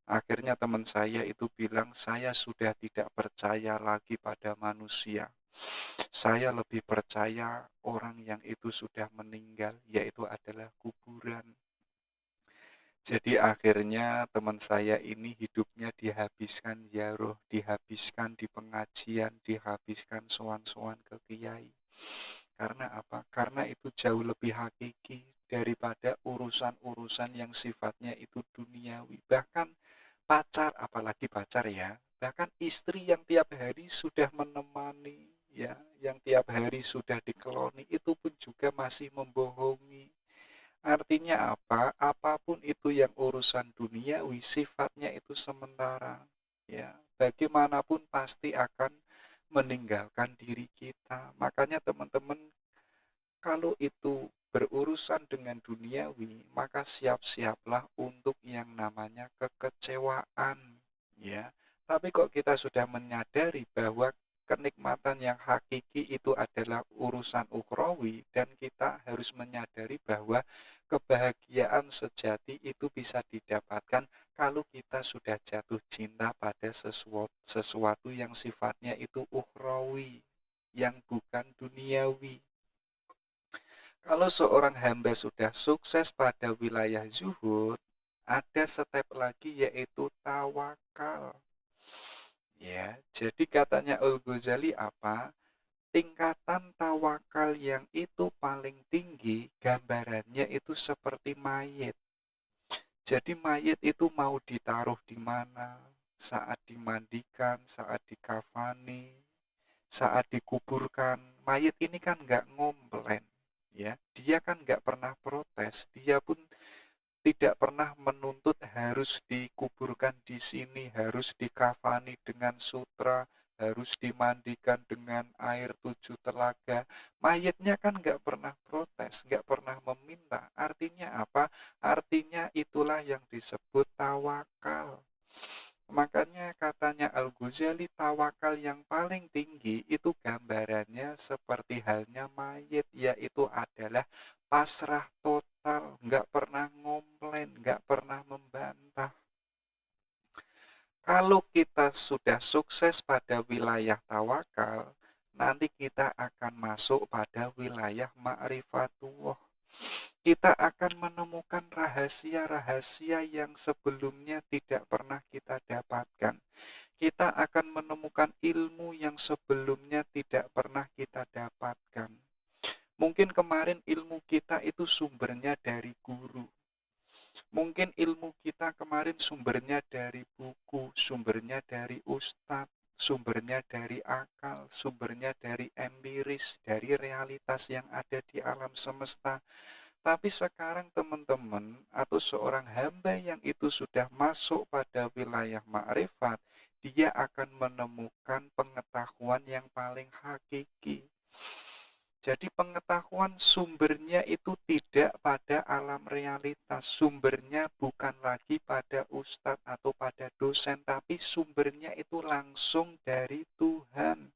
Akhirnya teman saya itu bilang, saya sudah tidak percaya lagi pada manusia. Saya lebih percaya orang yang itu sudah meninggal, yaitu adalah kuburan. Jadi akhirnya teman saya ini hidupnya dihabiskan ziarah, dihabiskan di pengajian, dihabiskan sowan-sowan ke kiai. Karena apa? Karena itu jauh lebih hakiki daripada urusan-urusan yang sifatnya itu duniawi. Bahkan pacar, apalagi pacar ya, bahkan istri yang tiap hari sudah menemani, ya, yang tiap hari sudah dikeloni, itu pun juga masih membohongi. Artinya apa? Apapun itu yang urusan duniawi, sifatnya itu sementara, ya. Bagaimanapun pasti akan meninggalkan diri kita. Makanya teman-teman, kalau itu berurusan dengan duniawi, maka siap-siaplah untuk yang namanya kekecewaan, ya. Tapi kok kita sudah menyadari bahwa kenikmatan yang hakiki itu adalah urusan ukhrawi, dan kita harus menyadari bahwa kebahagiaan sejati itu bisa didapatkan kalau kita sudah jatuh cinta pada sesuatu yang sifatnya itu ukhrawi, yang bukan duniawi. Kalau seorang hamba sudah sukses pada wilayah zuhud, ada step lagi yaitu tawakal. Ya, jadi katanya Al-Ghazali apa? Tingkatan tawakal yang itu paling tinggi, gambarannya itu seperti mayit. Jadi mayit itu mau ditaruh di mana? Saat dimandikan, saat dikafani, saat dikuburkan, mayit ini kan nggak ngomplain, ya. Dia kan nggak pernah protes, dia pun tidak pernah menuntut harus dikuburkan di sini, harus dikafani dengan sutra, harus dimandikan dengan air 7 telaga. Mayitnya kan nggak pernah protes, nggak pernah meminta. Artinya apa? Artinya itulah yang disebut tawakal. Makanya katanya Al-Ghazali, tawakal yang paling tinggi itu gambarannya seperti halnya mayit, yaitu adalah pasrah total, nggak pernah ngomplain, nggak pernah membantah. Kalau kita sudah sukses pada wilayah tawakal, nanti kita akan masuk pada wilayah ma'rifatullah. Kita akan menemukan rahasia-rahasia yang sebelumnya tidak pernah kita dapatkan. Kita akan menemukan ilmu yang sebelumnya tidak pernah kita dapatkan. Mungkin kemarin ilmu kita itu sumbernya dari guru. Mungkin ilmu kita kemarin sumbernya dari buku, sumbernya dari ustadz, sumbernya dari akal, sumbernya dari empiris, dari realitas yang ada di alam semesta. Tapi sekarang teman-teman atau seorang hamba yang itu sudah masuk pada wilayah ma'rifat, dia akan menemukan pengetahuan yang paling hakiki. Jadi pengetahuan sumbernya itu tidak pada alam realitas, sumbernya bukan lagi pada ustadz atau pada dosen, tapi sumbernya itu langsung dari Tuhan.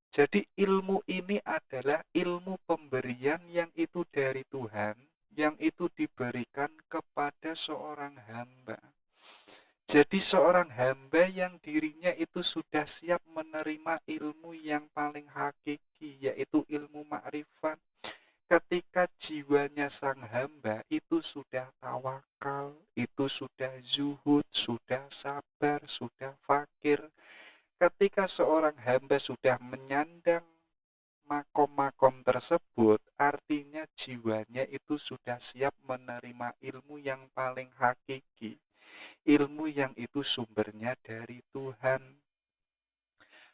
Jadi ilmu ini adalah ilmu pemberian yang itu dari Tuhan, yang itu diberikan kepada seorang hamba. Jadi seorang hamba yang dirinya itu sudah siap menerima ilmu yang paling hakiki, yaitu ilmu ma'rifat. Ketika jiwanya sang hamba itu sudah tawakal, itu sudah zuhud, sudah sabar, sudah fakir. Ketika seorang hamba sudah menyandang makom-makom tersebut, artinya jiwanya itu sudah siap menerima ilmu yang paling hakiki. Ilmu yang itu sumbernya dari Tuhan.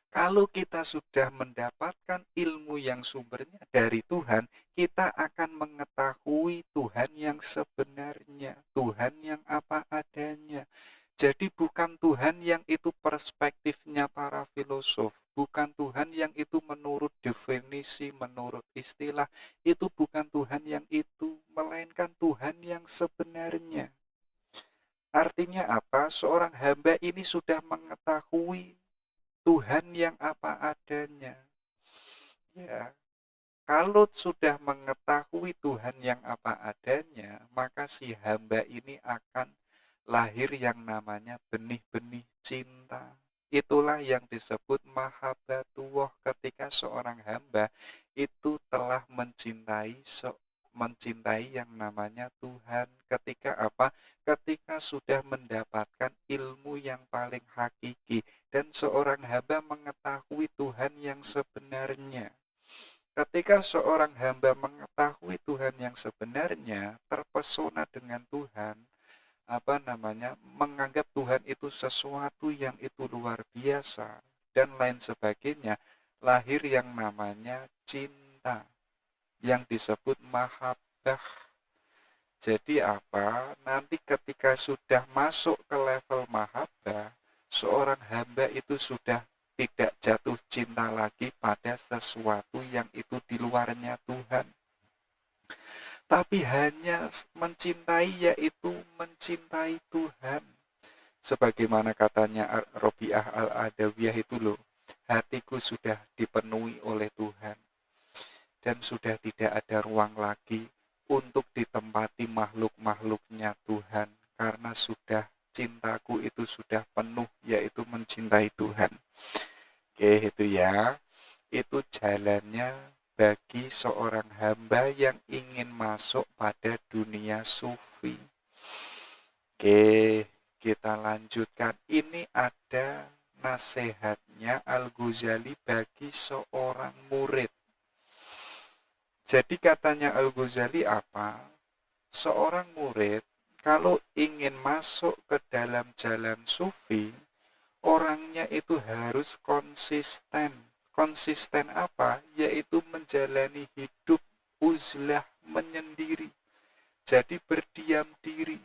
Kalau kita sudah mendapatkan ilmu yang sumbernya dari Tuhan, kita akan mengetahui Tuhan yang sebenarnya, Tuhan yang apa adanya. Jadi bukan Tuhan yang itu perspektifnya para filosof, bukan Tuhan yang itu menurut definisi, menurut istilah, itu bukan Tuhan yang itu, melainkan Tuhan yang sebenarnya. Artinya apa? Seorang hamba ini sudah mengetahui Tuhan yang apa adanya. Ya, kalau sudah mengetahui Tuhan yang apa adanya, maka si hamba ini akan lahir yang namanya benih-benih cinta. Itulah yang disebut mahabbatullah, ketika seorang hamba itu telah mencintai yang namanya Tuhan. Ketika apa? Ketika sudah mendapatkan ilmu yang paling hakiki dan seorang hamba mengetahui Tuhan yang sebenarnya. Ketika seorang hamba mengetahui Tuhan yang sebenarnya, terpesona dengan Tuhan, menganggap Tuhan itu sesuatu yang itu luar biasa dan lain sebagainya, lahir yang namanya cinta, yang disebut mahabbah. Jadi apa? Nanti ketika sudah masuk ke level mahabbah, seorang hamba itu sudah tidak jatuh cinta lagi pada sesuatu yang itu di luarnya Tuhan, tapi hanya mencintai, yaitu mencintai Tuhan. Sebagaimana katanya Robiah Al-Adawiyah itu loh, hatiku sudah dipenuhi oleh Tuhan dan sudah tidak ada ruang lagi untuk ditempati makhluk-makhluknya Tuhan, karena sudah cintaku itu sudah penuh, yaitu mencintai Tuhan. Oke, itu ya. Itu jalannya bagi seorang hamba yang ingin masuk pada dunia sufi. Oke, kita lanjutkan. Ini ada nasihatnya Al-Ghazali bagi seorang murid. Jadi katanya Al-Ghazali apa? Seorang murid kalau ingin masuk ke dalam jalan sufi, orangnya itu harus konsisten. Konsisten apa? Yaitu menjalani hidup uzlah, menyendiri. Jadi berdiam diri.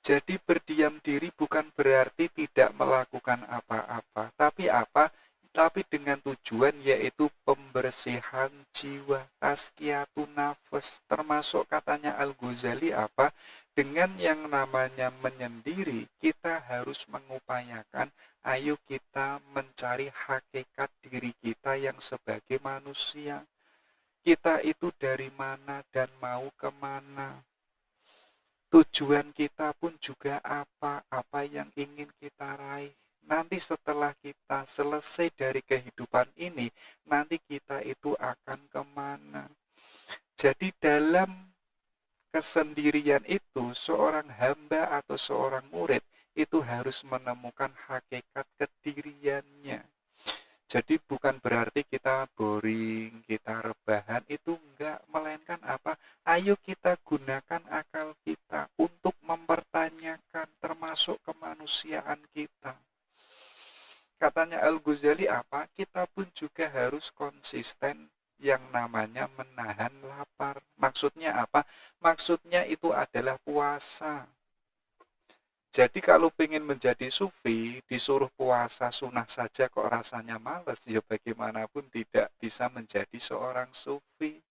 Jadi berdiam diri bukan berarti tidak melakukan apa-apa, tapi apa? Tapi dengan tujuan yaitu pembersihan jiwa, tazkiyatun nafas, termasuk katanya Al-Ghazali apa? Dengan yang namanya menyendiri, kita harus mengupayakan, ayo kita mencari hakikat diri kita yang sebagai manusia. Kita itu dari mana dan mau kemana? Tujuan kita pun juga apa yang ingin kita raih. Nanti setelah kita selesai dari kehidupan ini, nanti kita itu akan kemana. Jadi dalam kesendirian itu, seorang hamba atau seorang murid itu harus menemukan hakikat kediriannya. Jadi bukan berarti kita boring, kita rebahan, itu enggak, melainkan apa? Ayo kita gunakan akal kita untuk mempertanyakan termasuk kemanusiaan kita. Katanya Al-Ghazali apa? Kita pun juga harus konsisten yang namanya menahan lapar. Maksudnya apa? Maksudnya itu adalah puasa. Jadi kalau pengen menjadi sufi, disuruh puasa sunnah saja kok rasanya males, ya bagaimanapun tidak bisa menjadi seorang sufi.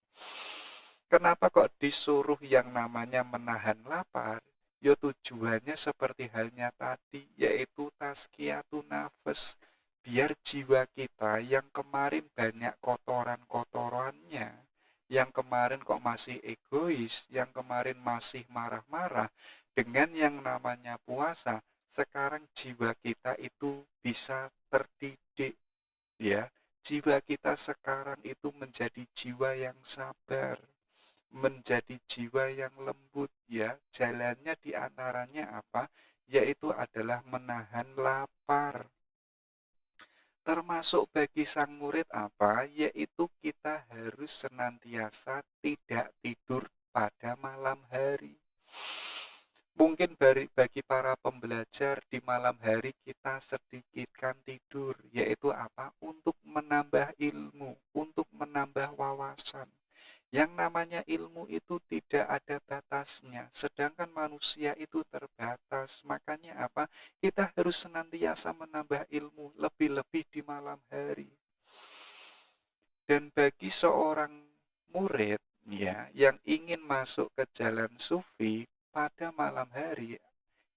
Kenapa kok disuruh yang namanya menahan lapar? Ya tujuannya seperti halnya tadi, yaitu tazkiyatun nafas. Biar jiwa kita yang kemarin banyak kotoran-kotorannya, yang kemarin kok masih egois, yang kemarin masih marah-marah, dengan yang namanya puasa, sekarang jiwa kita itu bisa terdidik, ya. Jiwa kita sekarang itu menjadi jiwa yang sabar, menjadi jiwa yang lembut, ya. Jalannya diantaranya apa? Yaitu adalah menahan lapar. Termasuk bagi sang murid apa? Yaitu kita harus senantiasa tidak tidur pada malam hari. Mungkin bagi para pembelajar di malam hari kita sedikitkan tidur, yaitu apa? Untuk menambah ilmu, untuk menambah wawasan. Yang namanya ilmu itu tidak ada batasnya, sedangkan manusia itu terbatas. Makanya apa? Kita harus senantiasa menambah ilmu, lebih-lebih di malam hari. Dan bagi seorang murid ya yang ingin masuk ke jalan sufi, pada malam hari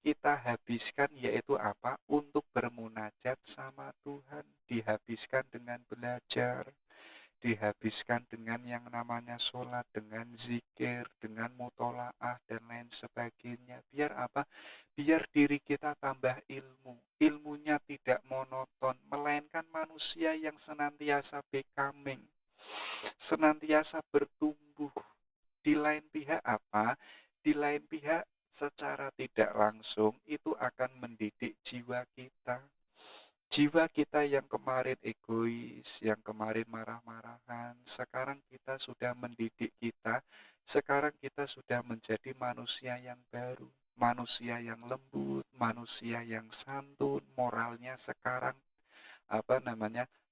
kita habiskan yaitu apa? Untuk bermunajat sama Tuhan, dihabiskan dengan belajar, dihabiskan dengan yang namanya sholat, dengan zikir, dengan mutolaah dan lain sebagainya. Biar apa? Biar diri kita tambah ilmu. Ilmunya tidak monoton, melainkan manusia yang senantiasa becoming, senantiasa bertumbuh. Di lain pihak apa? Di lain pihak secara tidak langsung itu akan mendidik jiwa kita. Jiwa kita yang kemarin egois, yang kemarin marah-marahan, sekarang kita sudah mendidik kita, sekarang kita sudah menjadi manusia yang baru, manusia yang lembut, manusia yang santun, moralnya sekarang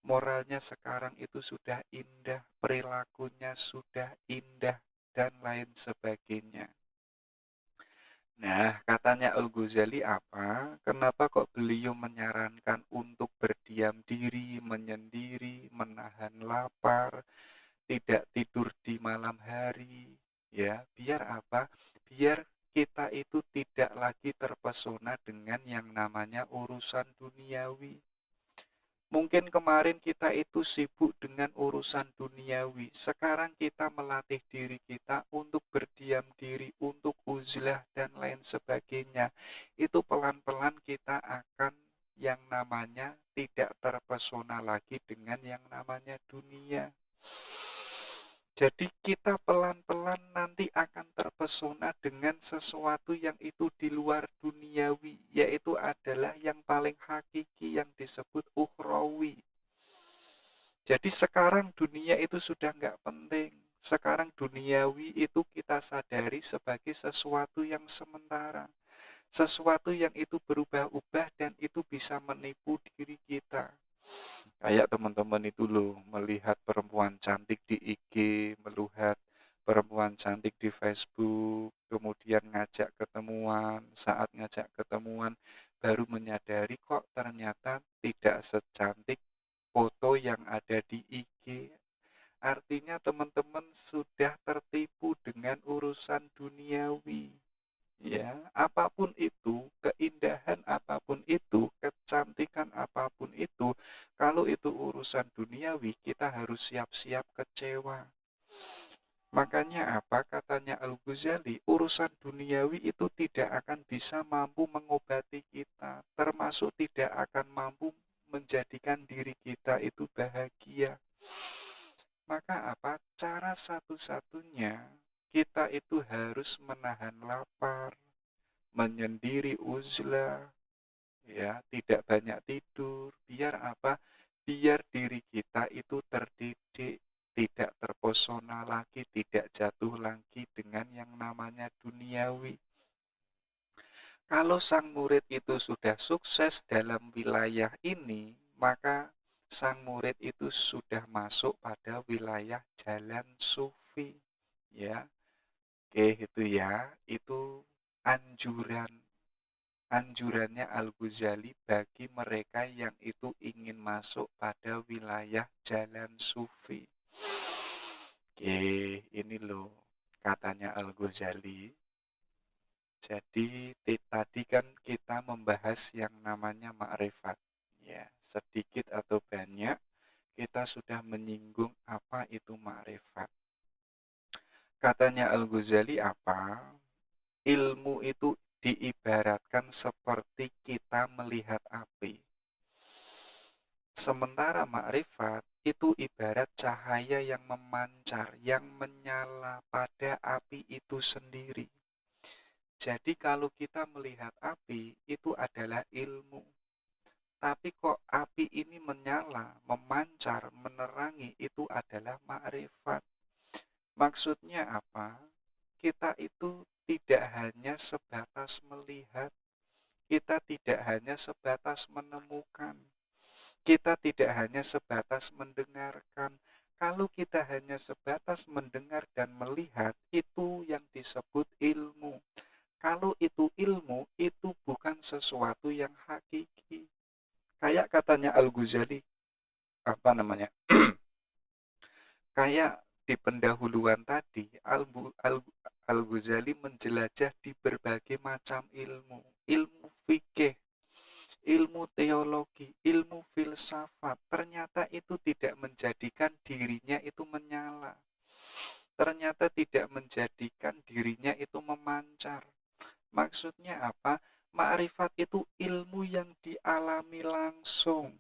moralnya sekarang itu sudah indah, perilakunya sudah indah dan lain sebagainya. Nah, katanya Al-Ghazali apa? Kenapa kok beliau menyarankan untuk berdiam diri, menyendiri, menahan lapar, tidak tidur di malam hari? Ya, biar apa? Biar kita itu tidak lagi terpesona dengan yang namanya urusan duniawi. Mungkin kemarin kita itu sibuk dengan urusan duniawi. Sekarang kita melatih diri kita untuk berdiam diri, untuk uzlah dan lain sebagainya. Itu pelan-pelan kita akan yang namanya tidak terpesona lagi dengan yang namanya dunia. Jadi kita pelan-pelan nanti akan terpesona dengan sesuatu yang itu di luar duniawi, yaitu adalah yang paling hakiki yang disebut ukhrawi. Jadi sekarang dunia itu sudah nggak penting. Sekarang duniawi itu kita sadari sebagai sesuatu yang sementara. Sesuatu yang itu berubah-ubah dan itu bisa menipu diri kita. Kayak teman-teman itu loh, melihat perempuan cantik di IG, melihat perempuan cantik di Facebook, kemudian ngajak ketemuan, saat ngajak ketemuan baru menyadari kok ternyata tidak secantik foto yang ada di IG. Artinya teman-teman sudah tertipu dengan urusan duniawi. Ya, apapun itu, keindahan apapun itu, kecantikan apapun itu, kalau itu urusan duniawi, kita harus siap-siap kecewa. Makanya apa katanya Al-Ghazali, urusan duniawi itu tidak akan bisa mampu mengobati kita, termasuk tidak akan mampu menjadikan diri kita itu bahagia. Maka apa? Cara satu-satunya kita itu harus menahan lapar, menyendiri uzlah, ya, tidak banyak tidur. Biar apa? Biar diri kita itu terdidik, tidak terpesona lagi, tidak jatuh lagi dengan yang namanya duniawi. Kalau sang murid itu sudah sukses dalam wilayah ini, maka sang murid itu sudah masuk pada wilayah jalan sufi. Ya, oke itu ya, itu anjurannya Al-Ghazali bagi mereka yang itu ingin masuk pada wilayah jalan sufi. Oke, ini loh katanya Al-Ghazali. Jadi tadi kan kita membahas yang namanya ma'rifat. Ya, sedikit atau banyak kita sudah menyinggung apa itu ma'rifat. Katanya Al-Ghazali apa? Ilmu itu diibaratkan seperti kita melihat api. Sementara makrifat itu ibarat cahaya yang memancar, yang menyala pada api itu sendiri. Jadi kalau kita melihat api, itu adalah ilmu. Tapi kok api ini menyala, memancar, menerangi, itu adalah makrifat. Maksudnya apa? Kita itu tidak hanya sebatas melihat, kita tidak hanya sebatas menemukan, kita tidak hanya sebatas mendengarkan. Kalau kita hanya sebatas mendengar dan melihat, itu yang disebut ilmu. Kalau itu ilmu, itu bukan sesuatu yang hakiki. Kayak katanya Al-Ghazali, apa namanya? Kayak di pendahuluan tadi, Al-Ghazali menjelajah di berbagai macam ilmu. Ilmu fikih, ilmu teologi, ilmu filsafat, ternyata itu tidak menjadikan dirinya itu menyala. Ternyata tidak menjadikan dirinya itu memancar. Maksudnya apa? Ma'rifat itu ilmu yang dialami langsung.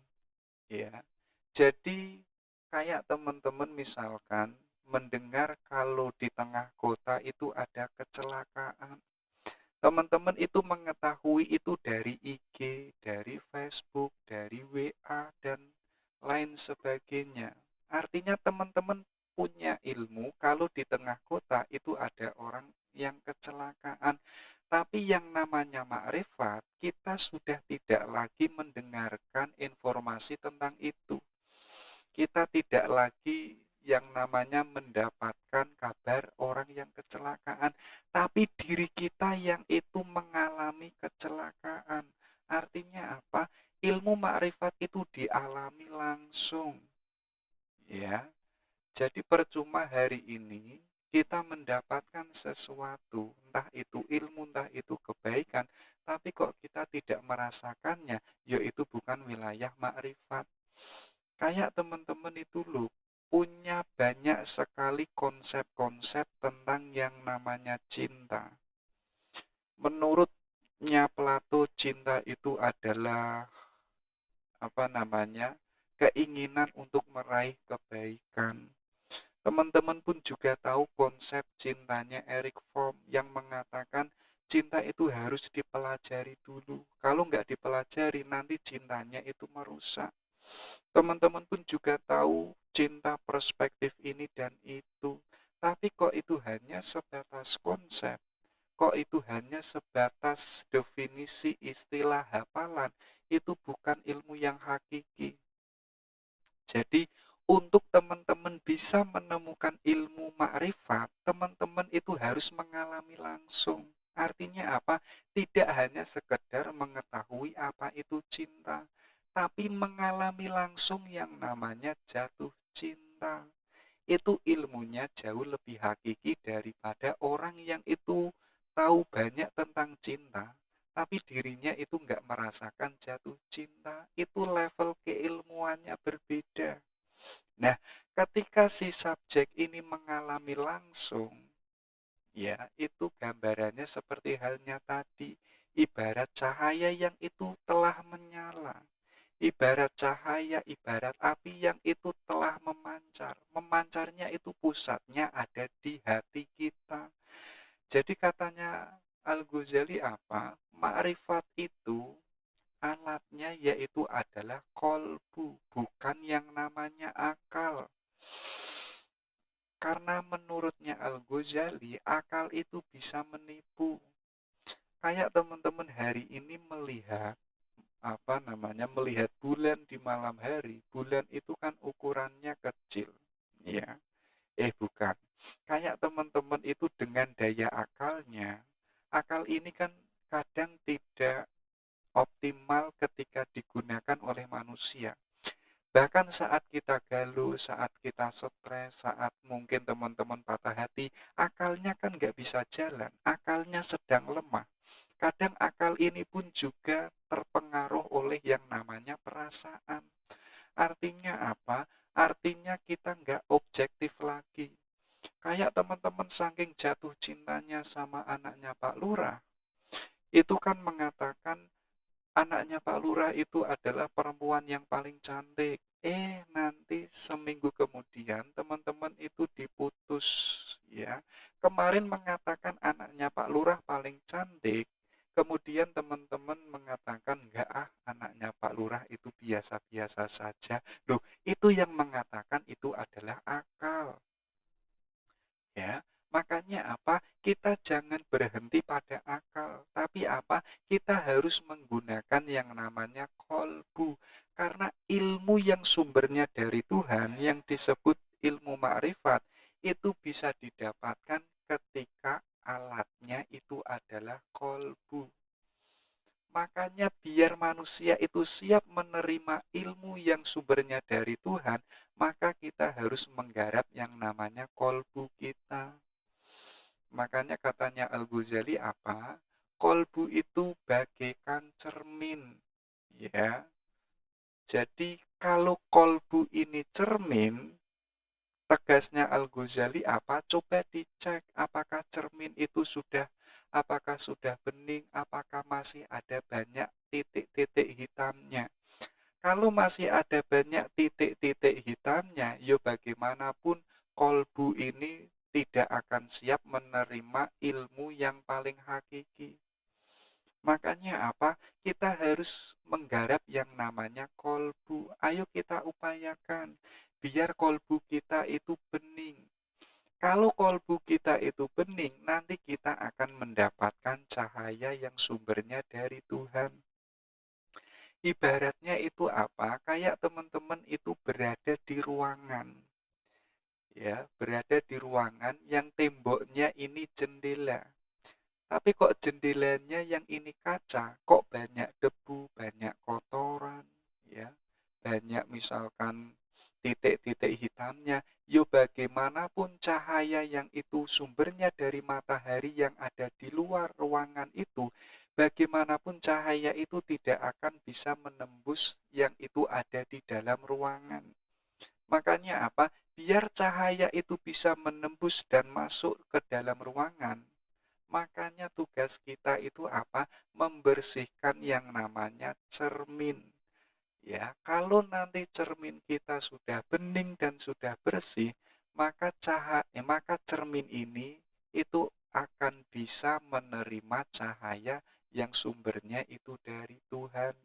Ya. Jadi kayak teman-teman misalkan mendengar kalau di tengah kota itu ada kecelakaan. Teman-teman itu mengetahui itu dari IG, dari Facebook, dari WA, dan lain sebagainya. Artinya teman-teman punya ilmu kalau di tengah kota itu ada orang yang kecelakaan. Tapi yang namanya makrifat, kita sudah tidak lagi mendengarkan informasi tentang itu. Kita tidak lagi yang namanya mendapatkan kabar orang yang kecelakaan, tapi diri kita yang itu mengalami kecelakaan. Artinya apa? Ilmu makrifat itu dialami langsung. Ya. Jadi percuma hari ini kita mendapatkan sesuatu, entah itu ilmu, entah itu kebaikan, tapi kok kita tidak merasakannya, yaitu bukan wilayah makrifat. Kayak teman-teman itu loh, punya banyak sekali konsep-konsep tentang yang namanya cinta. Menurutnya Plato, cinta itu adalah keinginan untuk meraih kebaikan. Teman-teman pun juga tahu konsep cintanya Eric Fromm yang mengatakan cinta itu harus dipelajari dulu. Kalau nggak dipelajari, nanti cintanya itu merusak. Teman-teman pun juga tahu cinta perspektif ini dan itu. Tapi kok itu hanya sebatas konsep? Kok itu hanya sebatas definisi istilah hafalan? Itu bukan ilmu yang hakiki. Jadi untuk teman-teman bisa menemukan ilmu makrifat, teman-teman itu harus mengalami langsung. Artinya apa? Tidak hanya sekedar mengetahui apa itu cinta, tapi mengalami langsung yang namanya jatuh cinta. Itu ilmunya jauh lebih hakiki daripada orang yang itu tahu banyak tentang cinta, tapi dirinya itu nggak merasakan jatuh cinta. Itu level keilmuannya berbeda. Nah, ketika si subjek ini mengalami langsung, ya itu gambarannya seperti halnya tadi, ibarat cahaya yang itu telah menyala. Ibarat cahaya, ibarat api yang itu telah memancar. Memancarnya itu pusatnya ada di hati kita. Jadi katanya Al-Ghazali apa? Ma'rifat itu alatnya yaitu adalah kolbu, bukan yang namanya akal. Karena menurutnya Al-Ghazali, akal itu bisa menipu. Kayak teman-teman hari ini melihat bulan di malam hari. Bulan itu kan ukurannya kecil, ya. Bukan. Kayak teman-teman itu dengan daya akalnya, akal ini kan kadang tidak optimal ketika digunakan oleh manusia. Bahkan saat kita galau, saat kita stres, saat mungkin teman-teman patah hati, akalnya kan nggak bisa jalan, akalnya sedang lemah. Kadang akal ini pun juga terpengaruh oleh yang namanya perasaan. Artinya apa? Artinya kita nggak objektif lagi. Kayak teman-teman saking jatuh cintanya sama anaknya Pak Lurah, itu kan mengatakan anaknya Pak Lurah itu adalah perempuan yang paling cantik. Nanti seminggu kemudian teman-teman itu diputus, ya. Kemarin mengatakan anaknya Pak Lurah paling cantik, kemudian teman-teman mengatakan enggak, anaknya Pak Lurah itu biasa-biasa saja. Loh, itu yang mengatakan itu adalah akal. Ya, makanya apa? Kita jangan berhenti pada akal, tapi apa? Kita harus menggunakan yang namanya kolbu. Karena ilmu yang sumbernya dari Tuhan, yang disebut ilmu makrifat, itu bisa didapatkan ketika alatnya itu adalah kolbu. Makanya biar manusia itu siap menerima ilmu yang sumbernya dari Tuhan, maka kita harus menggarap yang namanya kolbu kita. Makanya katanya Al-Ghazali apa? Kolbu itu bagaikan cermin. Ya. Jadi kalau kolbu ini cermin, tegasnya Al-Ghazali apa? Coba dicek apakah cermin itu apakah sudah bening, apakah masih ada banyak titik-titik hitamnya. Kalau masih ada banyak titik-titik hitamnya, ya bagaimanapun kolbu ini tidak akan siap menerima ilmu yang paling hakiki. Makanya apa? Kita harus menggarap yang namanya kolbu. Ayo kita upayakan biar kolbu kita itu bening. Kalau kolbu kita itu bening, nanti kita akan mendapatkan cahaya yang sumbernya dari Tuhan. Ibaratnya itu apa? Kayak teman-teman itu berada di ruangan. Ya, berada di ruangan yang temboknya ini jendela. Tapi kok jendelanya yang ini kaca, kok banyak debu, banyak kotoran, ya. Banyak misalkan titik-titik hitamnya. Yo bagaimanapun cahaya yang itu sumbernya dari matahari yang ada di luar ruangan itu, bagaimanapun cahaya itu tidak akan bisa menembus yang itu ada di dalam ruangan. Makanya apa? Biar cahaya itu bisa menembus dan masuk ke dalam ruangan. Makanya tugas kita itu apa? Membersihkan yang namanya cermin. Ya, kalau nanti cermin kita sudah bening dan sudah bersih, maka cermin ini itu akan bisa menerima cahaya yang sumbernya itu dari Tuhan.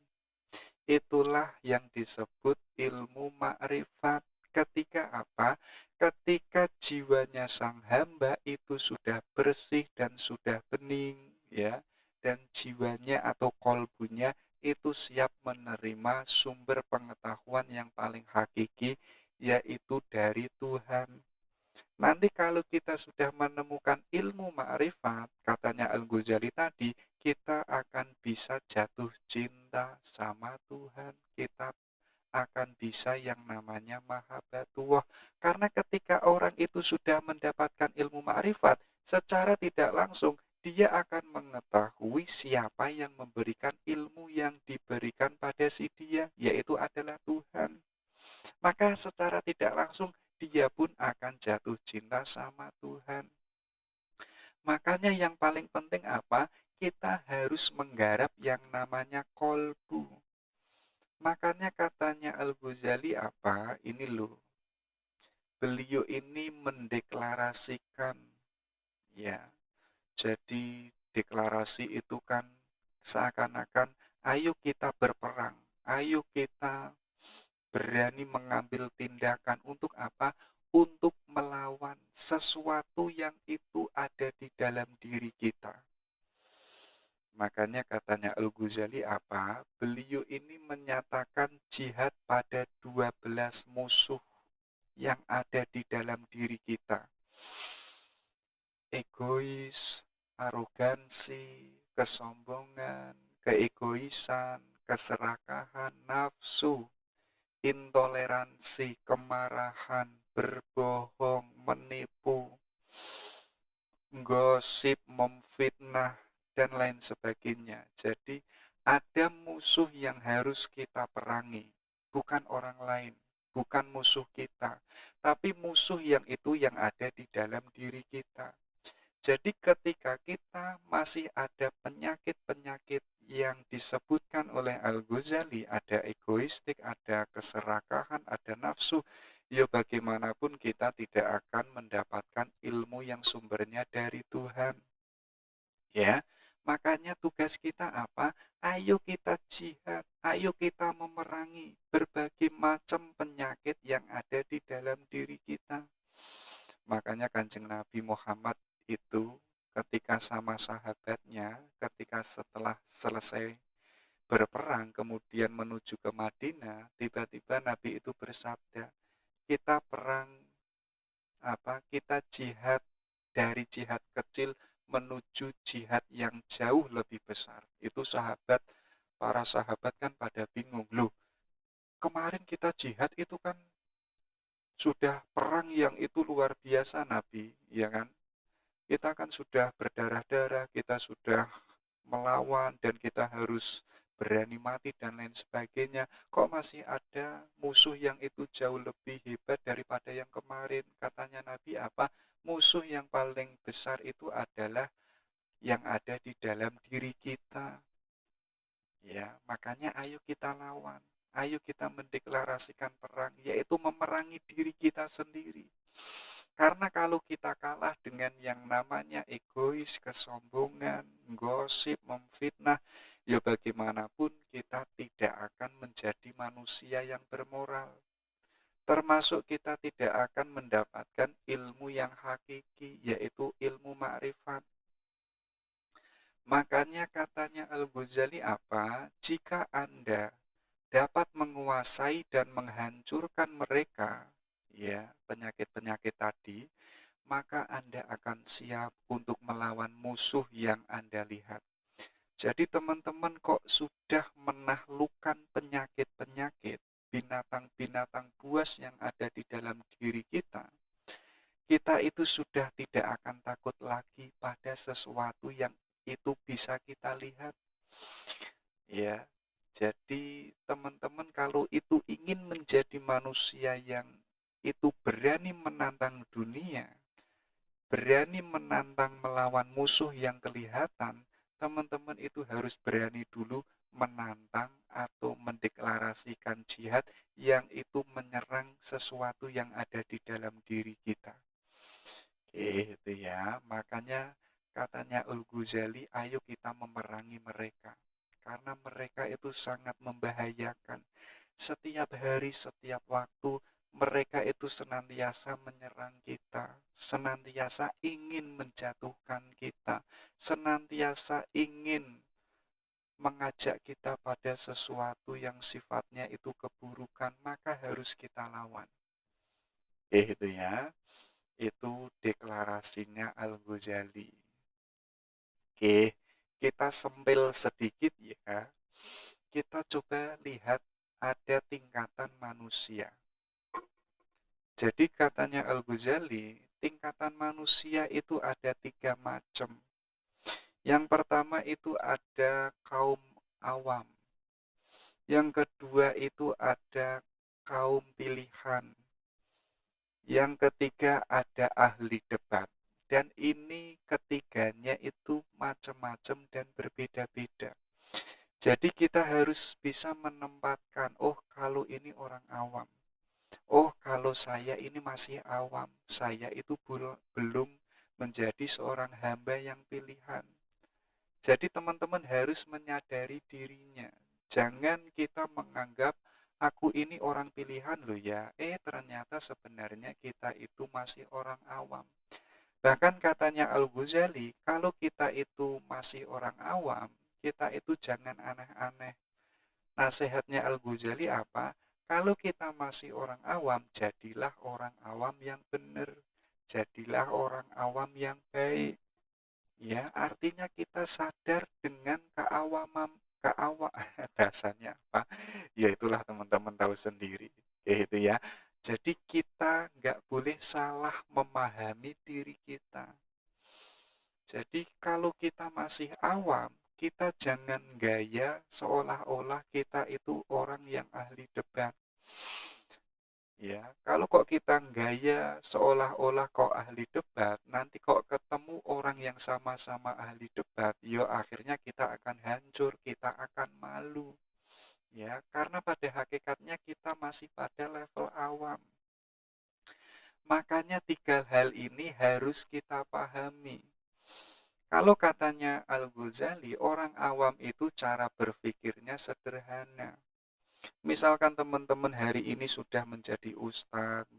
Itulah yang disebut ilmu makrifat. Ketika apa? Ketika jiwanya sang hamba itu sudah bersih dan sudah bening, ya, dan jiwanya atau kolbunya itu siap menerima sumber pengetahuan yang paling hakiki, yaitu dari Tuhan. Nanti kalau kita sudah menemukan ilmu ma'rifat, katanya Al-Ghazali tadi, kita akan bisa jatuh cinta sama Tuhan. Kita akan bisa yang namanya mahabbatullah. Karena ketika orang itu sudah mendapatkan ilmu ma'rifat, secara tidak langsung dia akan mengetahui siapa yang memberikan ilmu yang diberikan pada si dia, yaitu adalah Tuhan. Maka secara tidak langsung dia pun akan jatuh cinta sama Tuhan. Makanya yang paling penting apa? Kita harus menggarap yang namanya kolbu. Makanya katanya Al-Ghazali apa? Ini loh. Beliau ini mendeklarasikan, ya. Jadi deklarasi itu kan seakan-akan ayo kita berperang, ayo kita berani mengambil tindakan untuk apa? Untuk melawan sesuatu yang itu ada di dalam diri kita. Makanya katanya Al-Ghazali apa? Beliau ini menyatakan jihad pada 12 musuh yang ada di dalam diri kita. Egois, arogansi, kesombongan, keegoisan, keserakahan, nafsu, intoleransi, kemarahan, berbohong, menipu, gosip, memfitnah, dan lain sebagainya. Jadi ada musuh yang harus kita perangi, bukan orang lain, bukan musuh kita, tapi musuh yang itu yang ada di dalam diri kita. Jadi ketika kita masih ada penyakit-penyakit yang disebutkan oleh Al-Ghazali, ada egoistik, ada keserakahan, ada nafsu, ya bagaimanapun kita tidak akan mendapatkan ilmu yang sumbernya dari Tuhan. Ya, makanya tugas kita apa? Ayo kita jihad, ayo kita memerangi berbagai macam penyakit yang ada di dalam diri kita. Makanya Kanjeng Nabi Muhammad itu ketika sama sahabatnya, ketika setelah selesai berperang kemudian menuju ke Madinah, tiba-tiba Nabi itu bersabda, kita perang apa? Kita jihad dari jihad kecil menuju jihad yang jauh lebih besar. Itu para sahabat kan pada bingung, loh kemarin kita jihad itu kan sudah perang yang itu luar biasa Nabi, ya kan? Kita kan sudah berdarah-darah, kita sudah melawan dan kita harus berani mati dan lain sebagainya. Kok masih ada musuh yang itu jauh lebih hebat daripada yang kemarin? Katanya Nabi apa? Musuh yang paling besar itu adalah yang ada di dalam diri kita. Ya, makanya ayo kita lawan. Ayo kita mendeklarasikan perang, yaitu memerangi diri kita sendiri. Karena kalau kita kalah dengan yang namanya egois, kesombongan, gosip, memfitnah, ya bagaimanapun kita tidak akan menjadi manusia yang bermoral. Termasuk kita tidak akan mendapatkan ilmu yang hakiki, yaitu ilmu makrifat. Makanya katanya Al-Ghazali apa? Jika Anda dapat menguasai dan menghancurkan mereka, ya, penyakit-penyakit tadi, maka Anda akan siap untuk melawan musuh yang Anda lihat. Jadi teman-teman kok sudah menaklukkan penyakit-penyakit, binatang binatang-binatang buas yang ada di dalam diri kita, kita itu sudah tidak akan takut lagi pada sesuatu yang itu bisa kita lihat. Ya, jadi teman-teman kalau itu ingin menjadi manusia yang itu berani menantang dunia, berani menantang melawan musuh yang kelihatan, teman-teman itu harus berani dulu menantang atau mendeklarasikan jihad yang itu menyerang sesuatu yang ada di dalam diri kita. Itu ya, makanya katanya Al-Ghazali, ayo kita memerangi mereka. Karena mereka itu sangat membahayakan. Setiap hari, setiap waktu, mereka itu senantiasa menyerang kita, senantiasa ingin menjatuhkan kita, senantiasa ingin mengajak kita pada sesuatu yang sifatnya itu keburukan, maka harus kita lawan. Itu ya. Itu deklarasinya Al-Ghazali. Oke, kita sempil sedikit ya. Kita coba lihat ada tingkatan manusia. Jadi katanya Al-Ghazali, tingkatan manusia itu ada 3 macam. Yang pertama itu ada kaum awam. Yang kedua itu ada kaum pilihan. Yang ketiga ada ahli debat. Dan ini ketiganya itu macam-macam dan berbeda-beda. Jadi kita harus bisa menempatkan, oh kalau ini orang awam. Oh kalau saya ini masih awam. Saya itu belum menjadi seorang hamba yang pilihan. Jadi teman-teman harus menyadari dirinya. Jangan kita menganggap aku ini orang pilihan loh ya. Ternyata sebenarnya kita itu masih orang awam. Bahkan katanya Al-Ghazali, kalau kita itu masih orang awam, kita itu jangan aneh-aneh. Nasihatnya Al-Ghazali apa? Kalau kita masih orang awam, jadilah orang awam yang benar. Jadilah orang awam yang baik. Ya, artinya kita sadar dengan dasarnya apa? Ya itulah teman-teman tahu sendiri. Itu ya. Jadi kita nggak boleh salah memahami diri kita. Jadi kalau kita masih awam, kita jangan gaya seolah-olah kita itu orang yang ahli debat. Ya, kalau kok kita gaya seolah-olah kok ahli debat, nanti kok ketemu orang yang sama-sama ahli debat, ya akhirnya kita akan hancur, kita akan malu. Ya, karena pada hakikatnya kita masih pada level awam. Makanya 3 hal ini harus kita pahami. Kalau katanya Al-Ghazali, orang awam itu cara berpikirnya sederhana. Misalkan teman-teman hari ini sudah menjadi ustadz,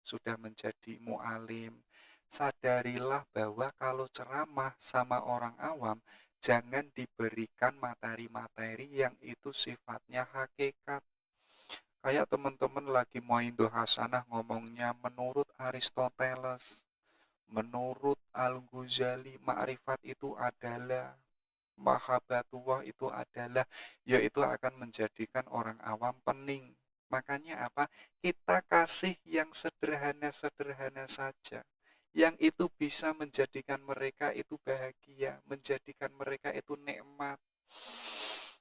sudah menjadi mu'alim, sadarilah bahwa kalau ceramah sama orang awam, jangan diberikan materi-materi yang itu sifatnya hakikat. Kayak teman-teman lagi main hasanah ngomongnya menurut Aristoteles, menurut Al-Ghazali, ma'rifat itu adalah, mahabbatullah itu adalah, yaitu akan menjadikan orang awam pening. Makanya apa? Kita kasih yang sederhana-sederhana saja. Yang itu bisa menjadikan mereka itu bahagia, menjadikan mereka itu nikmat.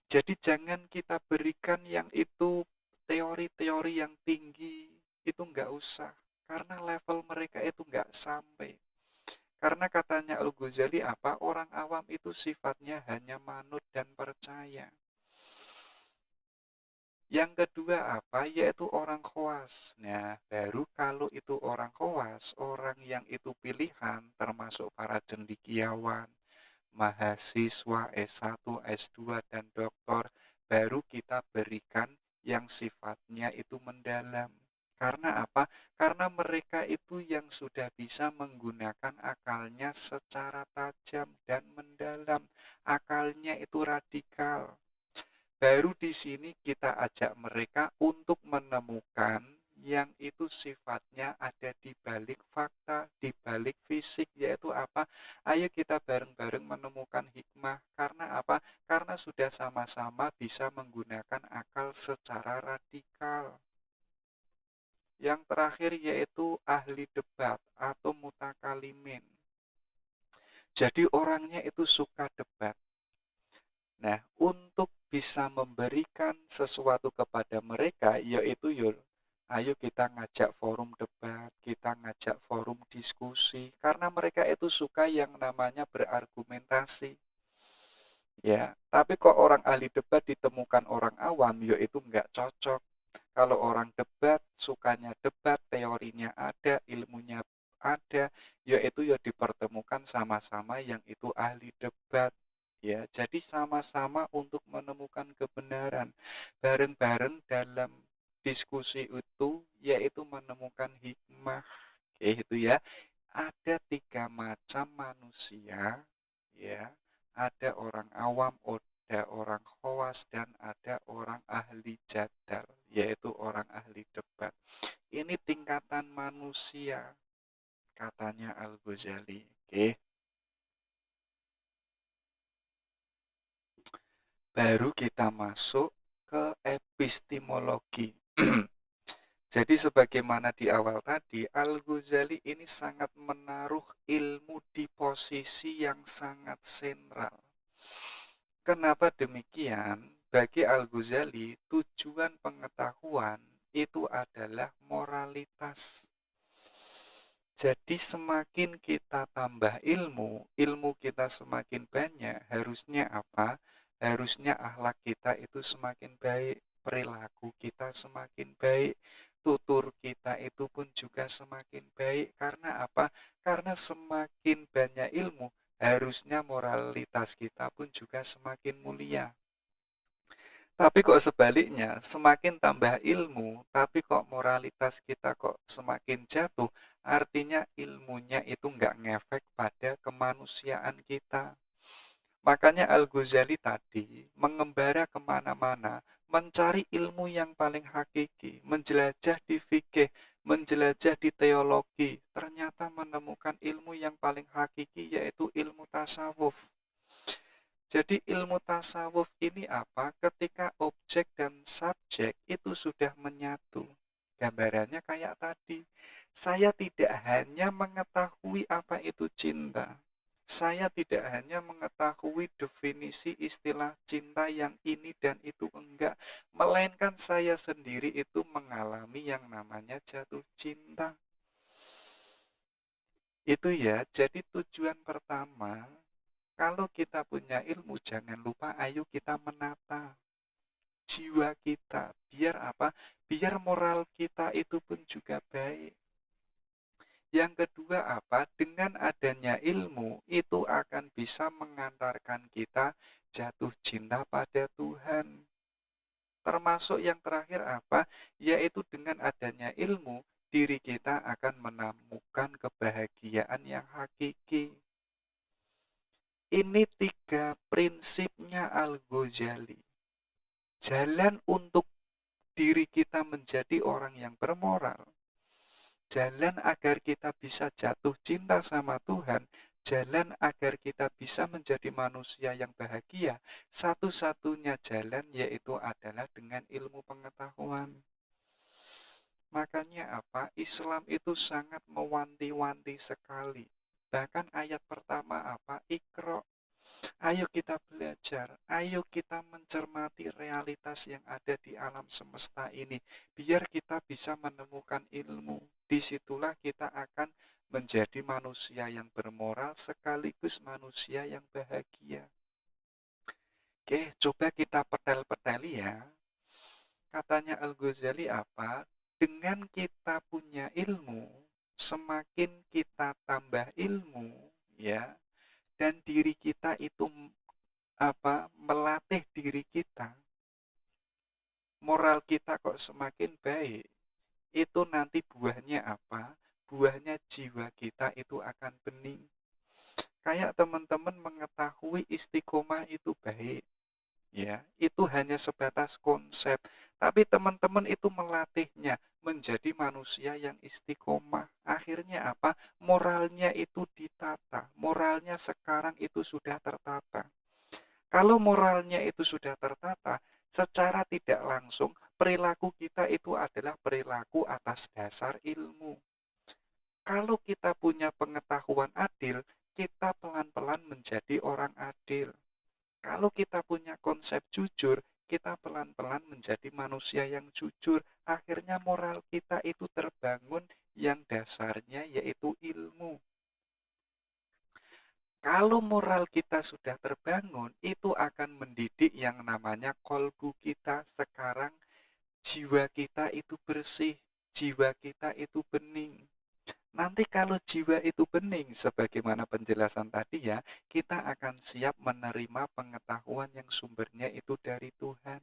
Jadi jangan kita berikan yang itu teori-teori yang tinggi, itu enggak usah. Karena level mereka itu enggak sampai. Karena katanya Al-Ghazali apa? Orang awam itu sifatnya hanya manut dan percaya. Yang kedua apa? Yaitu orang khawas. Nah, baru kalau itu orang khawas, orang yang itu pilihan, termasuk para cendekiawan, mahasiswa S1, S2, dan doktor, baru kita berikan yang sifatnya itu mendalam. Karena apa? Karena mereka itu yang sudah bisa menggunakan akalnya secara tajam dan mendalam. Akalnya itu radikal. Baru di sini kita ajak mereka untuk menemukan yang itu sifatnya ada di balik fakta, di balik fisik, yaitu apa? Ayo kita bareng-bareng menemukan hikmah. Karena apa? Karena sudah sama-sama bisa menggunakan akal secara radikal. Yang terakhir yaitu ahli debat atau mutakalimin. Jadi orangnya itu suka debat. Nah, untuk bisa memberikan sesuatu kepada mereka, yaitu ayo kita ngajak forum debat, kita ngajak forum diskusi, karena mereka itu suka yang namanya berargumentasi. Ya, tapi kok orang ahli debat ditemukan orang awam, yaitu nggak cocok. Kalau orang debat, sukanya debat, teorinya ada, ilmunya ada, yaitu dipertemukan sama-sama yang itu ahli debat. Ya, jadi sama-sama untuk menemukan kebenaran. Bareng-bareng dalam diskusi itu, yaitu menemukan hikmah. Itu ya. Ada 3 macam manusia, ya. Ada orang awam, ada orang khawas, dan ada orang ahli jadal, yaitu orang ahli debat. Ini tingkatan manusia, katanya Al-Ghazali. Oke. Baru kita masuk ke epistemologi. Jadi sebagaimana di awal tadi, Al-Ghazali ini sangat menaruh ilmu di posisi yang sangat sentral. Kenapa demikian? Bagi Al-Ghazali, tujuan pengetahuan itu adalah moralitas. Jadi semakin kita tambah ilmu, ilmu kita semakin banyak, harusnya apa? Harusnya akhlak kita itu semakin baik, perilaku kita semakin baik, tutur kita itu pun juga semakin baik. Karena apa? Karena semakin banyak ilmu, harusnya moralitas kita pun juga semakin mulia. Tapi kok sebaliknya, semakin tambah ilmu, tapi kok moralitas kita kok semakin jatuh, artinya ilmunya itu nggak ngefek pada kemanusiaan kita. Makanya Al-Ghazali tadi mengembara kemana-mana, mencari ilmu yang paling hakiki, menjelajah di fikih, menjelajah di teologi, ternyata menemukan ilmu yang paling hakiki yaitu ilmu tasawuf. Jadi ilmu tasawuf ini apa? Ketika objek dan subjek itu sudah menyatu. Gambarannya kayak tadi. Saya tidak hanya mengetahui apa itu cinta. Saya tidak hanya mengetahui definisi istilah cinta yang ini dan itu enggak. Melainkan saya sendiri itu mengalami yang namanya jatuh cinta. Itu ya, jadi tujuan pertama, kalau kita punya ilmu, jangan lupa ayo kita menata jiwa kita. Biar apa? Biar moral kita itu pun juga baik. Yang kedua apa? Dengan adanya ilmu, itu akan bisa mengantarkan kita jatuh cinta pada Tuhan. Termasuk yang terakhir apa? Yaitu dengan adanya ilmu, diri kita akan menemukan kebahagiaan yang hakiki. Ini 3 prinsipnya Al-Ghazali. Jalan untuk diri kita menjadi orang yang bermoral. Jalan agar kita bisa jatuh cinta sama Tuhan. Jalan agar kita bisa menjadi manusia yang bahagia. Satu-satunya jalan yaitu adalah dengan ilmu pengetahuan. Makanya apa? Islam itu sangat mewanti-wanti sekali. Bahkan ayat pertama apa? Iqra. Ayo kita belajar, ayo kita mencermati realitas yang ada di alam semesta ini, biar kita bisa menemukan ilmu. Disitulah kita akan menjadi manusia yang bermoral sekaligus manusia yang bahagia. Oke, coba kita petel-peteli ya. Katanya Al-Ghazali apa? Dengan kita punya ilmu, semakin kita tambah ilmu, ya, dan diri kita itu melatih diri kita, moral kita kok semakin baik, itu nanti buahnya apa? Buahnya jiwa kita itu akan bening. Kayak teman-teman mengetahui istiqomah itu baik, ya, itu hanya sebatas konsep, tapi teman-teman itu melatihnya menjadi manusia yang istiqomah. Akhirnya apa? Moralnya itu ditata, moralnya sekarang itu sudah tertata. Kalau moralnya itu sudah tertata, secara tidak langsung perilaku kita itu adalah perilaku atas dasar ilmu. Kalau kita punya pengetahuan adil, kita pelan-pelan menjadi orang adil. Kalau kita punya konsep jujur, kita pelan-pelan menjadi manusia yang jujur. Akhirnya moral kita itu terbangun yang dasarnya yaitu ilmu. Kalau moral kita sudah terbangun, itu akan mendidik yang namanya kolbu kita. Sekarang jiwa kita itu bersih, jiwa kita itu bening. Nanti kalau jiwa itu bening, sebagaimana penjelasan tadi ya, kita akan siap menerima pengetahuan yang sumbernya itu dari Tuhan.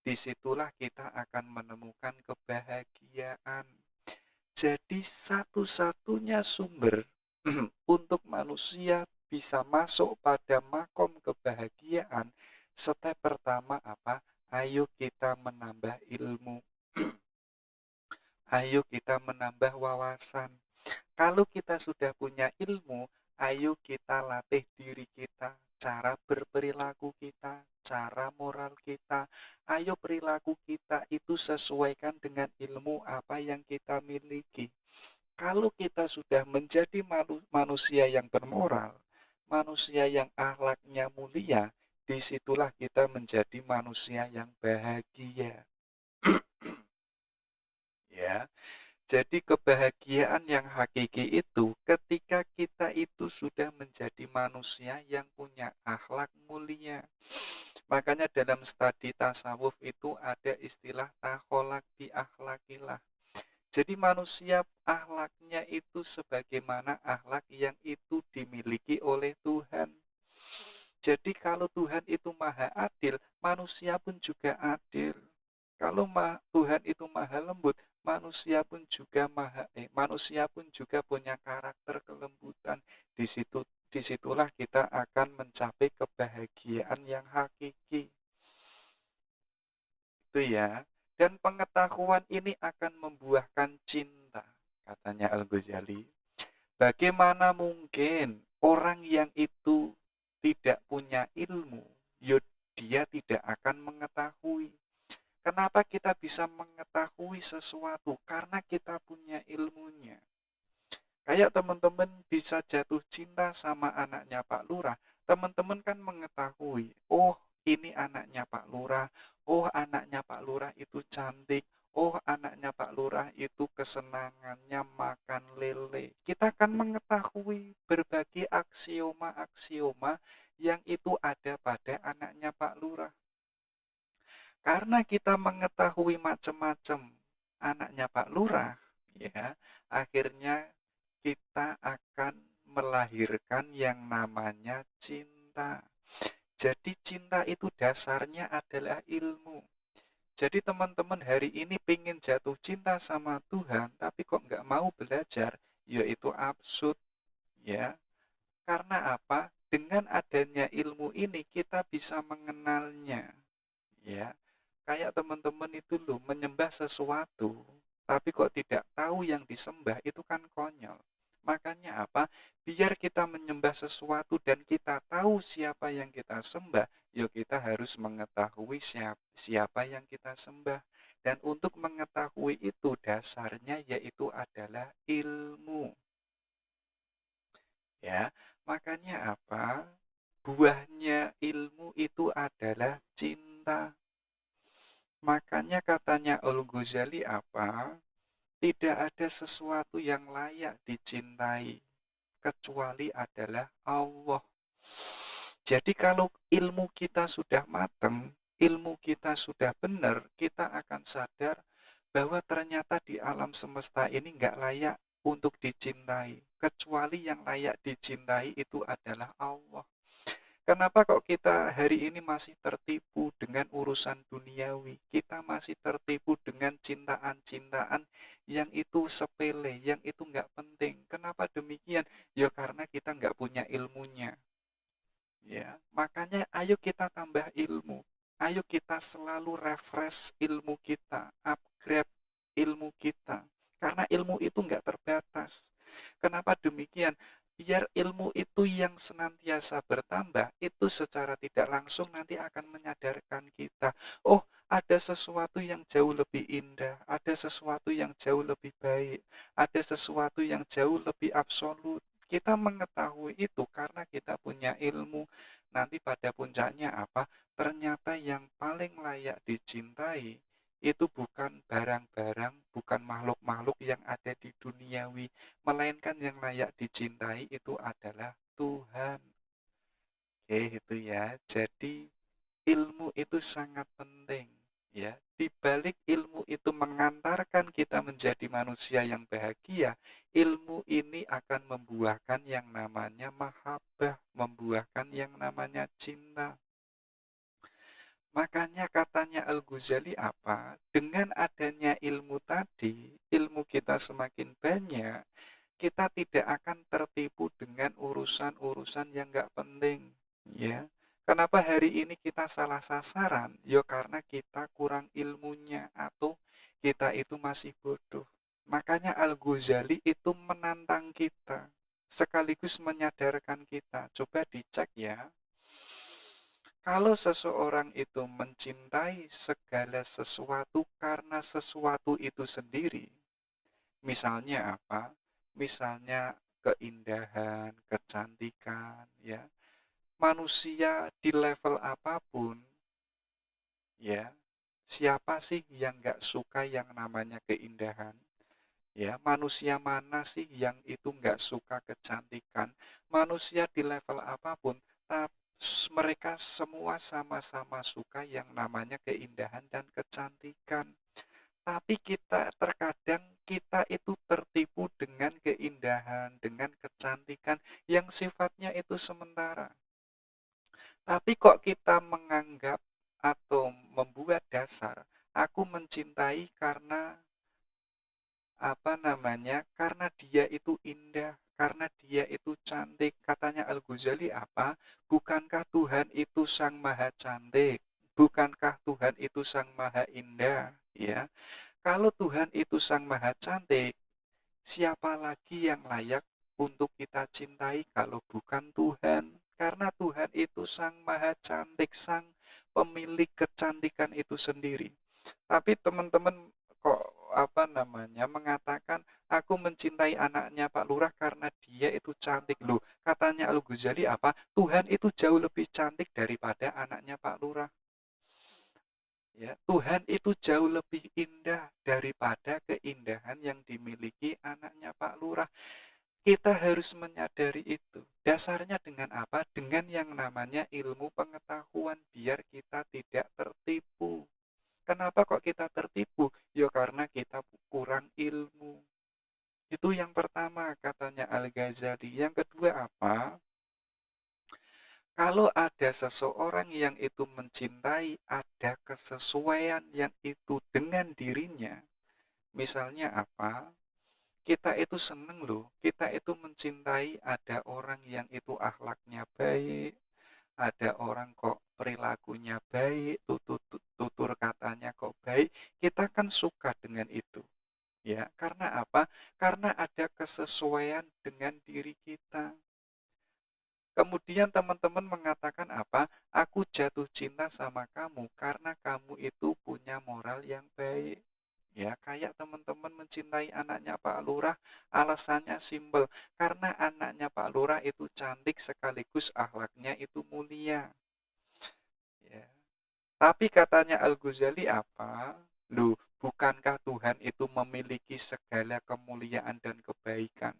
Disitulah kita akan menemukan kebahagiaan. Jadi satu-satunya sumber untuk manusia bisa masuk pada makom kebahagiaan, step pertama apa? Ayo kita menambah ilmu. Ayo kita menambah wawasan. Kalau kita sudah punya ilmu, ayo kita latih diri kita, cara berperilaku kita, cara moral kita. Ayo perilaku kita itu sesuaikan dengan ilmu apa yang kita miliki. Kalau kita sudah menjadi manusia yang bermoral, manusia yang akhlaknya mulia, disitulah kita menjadi manusia yang bahagia. Ya. Jadi kebahagiaan yang hakiki itu ketika kita itu sudah menjadi manusia yang punya akhlak mulia. Makanya dalam studi tasawuf itu ada istilah takholak bi akhlakillah. Jadi manusia akhlaknya itu sebagaimana akhlak yang itu dimiliki oleh Tuhan. Jadi kalau Tuhan itu maha adil, manusia pun juga adil. Kalau Tuhan itu maha lembut, manusia pun juga punya karakter kelembutan. Disitulah kita akan mencapai kebahagiaan yang hakiki. Itu ya. Dan pengetahuan ini akan membuahkan cinta, katanya Al-Ghazali. Bagaimana mungkin orang yang itu tidak punya ilmu, dia tidak akan mengetahui. Kenapa kita bisa mengetahui sesuatu? Karena kita punya ilmunya. Kayak teman-teman bisa jatuh cinta sama anaknya Pak Lurah, teman-teman kan mengetahui, oh ini anaknya Pak Lurah, oh anaknya Pak Lurah itu cantik, oh anaknya Pak Lurah itu kesenangannya makan lele. Kita kan mengetahui berbagai aksioma-aksioma yang itu ada pada anaknya Pak Lurah. Karena kita mengetahui macam-macam anaknya Pak Lurah, ya, akhirnya kita akan melahirkan yang namanya cinta. Jadi cinta itu dasarnya adalah ilmu. Jadi teman-teman hari ini pengen jatuh cinta sama Tuhan, tapi kok nggak mau belajar, yaitu absurd, ya. Karena apa? Dengan adanya ilmu ini kita bisa mengenalnya, ya. Kayak teman-teman itu loh menyembah sesuatu, tapi kok tidak tahu yang disembah, itu kan konyol. Makanya apa? Biar kita menyembah sesuatu dan kita tahu siapa yang kita sembah, yuk kita harus mengetahui siapa yang kita sembah. Dan untuk mengetahui itu dasarnya yaitu adalah ilmu. Ya, makanya apa? Buahnya ilmu itu adalah cinta. Makanya katanya Al-Ghazali apa? Tidak ada sesuatu yang layak dicintai kecuali adalah Allah. Jadi kalau ilmu kita sudah matang, ilmu kita sudah benar, kita akan sadar bahwa ternyata di alam semesta ini nggak layak untuk dicintai. Kecuali yang layak dicintai itu adalah Allah. Kenapa kok kita hari ini masih tertipu dengan urusan duniawi? Kita masih tertipu dengan cintaan-cintaan yang itu sepele, yang itu nggak penting. Kenapa demikian? Ya karena kita nggak punya ilmunya. Ya, makanya ayo kita tambah ilmu. Ayo kita selalu refresh ilmu kita, upgrade ilmu kita. Karena ilmu itu nggak terbatas. Kenapa demikian? Biar ilmu itu yang senantiasa bertambah, itu secara tidak langsung nanti akan menyadarkan kita, oh Ada sesuatu yang jauh lebih indah, ada sesuatu yang jauh lebih baik, ada sesuatu yang jauh lebih absolut. Kita mengetahui itu karena kita punya ilmu. Nanti pada puncaknya apa? Ternyata yang paling layak dicintai itu bukan barang-barang, bukan makhluk-makhluk yang ada di duniawi, melainkan yang layak dicintai itu adalah Tuhan. Oke, itu ya. Jadi ilmu itu sangat penting, ya. Di balik ilmu itu mengantarkan kita menjadi manusia yang bahagia, ilmu ini akan membuahkan yang namanya mahabbah, membuahkan yang namanya cinta. Makanya katanya Al-Ghazali apa? Dengan adanya ilmu tadi, ilmu kita semakin banyak, kita tidak akan tertipu dengan urusan-urusan yang gak penting, ya. Kenapa hari ini kita salah sasaran? Ya karena kita kurang ilmunya atau kita itu masih bodoh. Makanya Al-Ghazali itu menantang kita, sekaligus menyadarkan kita. Coba dicek ya. Kalau seseorang itu mencintai segala sesuatu karena sesuatu itu sendiri, misalnya apa? Misalnya keindahan, kecantikan, ya. Manusia di level apapun, ya. Siapa sih yang gak suka yang namanya keindahan? Ya, manusia mana sih yang itu gak suka kecantikan? Manusia di level apapun, tapi mereka semua sama-sama suka yang namanya keindahan dan kecantikan. Tapi kita terkadang kita itu tertipu dengan keindahan, dengan kecantikan yang sifatnya itu sementara. Tapi kok kita menganggap atau membuat dasar, aku mencintai karena apa namanya? Karena dia itu indah, karena dia itu cantik. Katanya Al-Ghazali apa? Bukankah Tuhan itu Sang Maha Cantik? Bukankah Tuhan itu Sang Maha Indah? Ya. Kalau Tuhan itu Sang Maha Cantik, siapa lagi yang layak untuk kita cintai kalau bukan Tuhan? Karena Tuhan itu Sang Maha Cantik, Sang pemilik kecantikan itu sendiri. Tapi teman-teman kok apa namanya mengatakan aku mencintai anaknya Pak Lurah karena dia itu cantik. Loh, katanya Al-Ghazali apa? Tuhan itu jauh lebih cantik daripada anaknya Pak Lurah. Ya, Tuhan itu jauh lebih indah daripada keindahan yang dimiliki anaknya Pak Lurah. Kita harus menyadari itu. Dasarnya dengan apa? Dengan yang namanya ilmu pengetahuan biar kita tidak tertipu. Kenapa kok kita tertipu? Ya karena kita kurang ilmu. Itu yang pertama katanya Al-Ghazali. Yang kedua apa? Kalau ada seseorang yang itu mencintai, ada kesesuaian yang itu dengan dirinya. Misalnya apa? Kita itu seneng loh, kita itu mencintai ada orang yang itu akhlaknya baik, ada orang kok perilakunya baik, tutur katanya kok baik, kita kan suka dengan itu. Ya, karena apa? Karena ada kesesuaian dengan diri kita. Kemudian teman-teman mengatakan apa? Aku jatuh cinta sama kamu karena kamu itu punya moral yang baik. Ya, kayak teman-teman mencintai anaknya Pak Lurah, alasannya simpel. Karena anaknya Pak Lurah itu cantik sekaligus akhlaknya itu mulia. Ya. Tapi katanya Al-Ghazali apa? Loh, bukankah Tuhan itu memiliki segala kemuliaan dan kebaikan?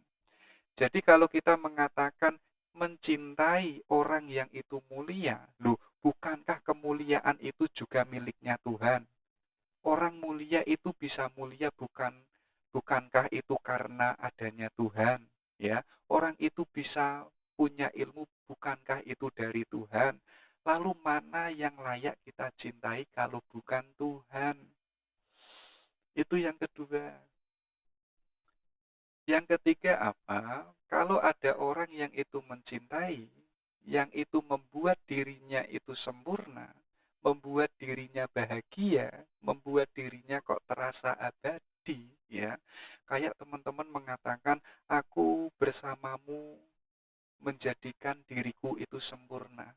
Jadi kalau kita mengatakan mencintai orang yang itu mulia, loh, bukankah kemuliaan itu juga miliknya Tuhan? Orang mulia itu bisa mulia bukankah itu karena adanya Tuhan, ya? Orang itu bisa punya ilmu bukankah itu dari Tuhan? Lalu mana yang layak kita cintai kalau bukan Tuhan? Itu yang kedua. Yang ketiga apa? Kalau ada orang yang itu mencintai, yang itu membuat dirinya itu sempurna, membuat dirinya bahagia, membuat dirinya kok terasa abadi, ya. Kayak teman-teman mengatakan, aku bersamamu menjadikan diriku itu sempurna.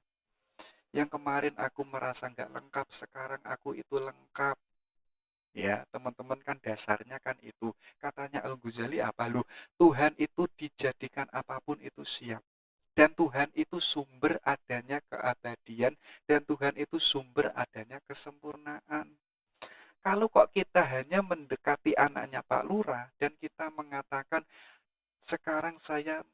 Yang kemarin aku merasa nggak lengkap, sekarang aku itu lengkap. Ya, teman-teman kan dasarnya kan itu. Katanya Al-Ghazali apa lu? Tuhan itu dijadikan apapun itu siap. Dan Tuhan itu sumber adanya keabadian dan Tuhan itu sumber adanya kesempurnaan. Kalau kok kita hanya mendekati anaknya Pak Lurah dan kita mengatakan sekarang saya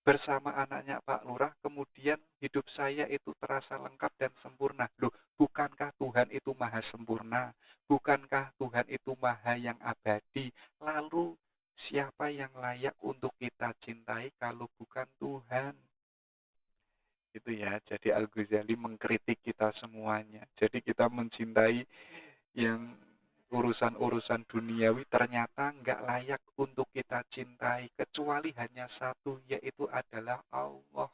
bersama anaknya Pak Lurah, kemudian hidup saya itu terasa lengkap dan sempurna. Loh, bukankah Tuhan itu maha sempurna? Bukankah Tuhan itu maha yang abadi? Lalu siapa yang layak untuk kita cintai kalau bukan Tuhan? Itu ya, jadi Al-Ghazali mengkritik kita semuanya. Jadi kita mencintai yang urusan-urusan duniawi ternyata nggak layak untuk kita cintai kecuali hanya satu, yaitu adalah Allah.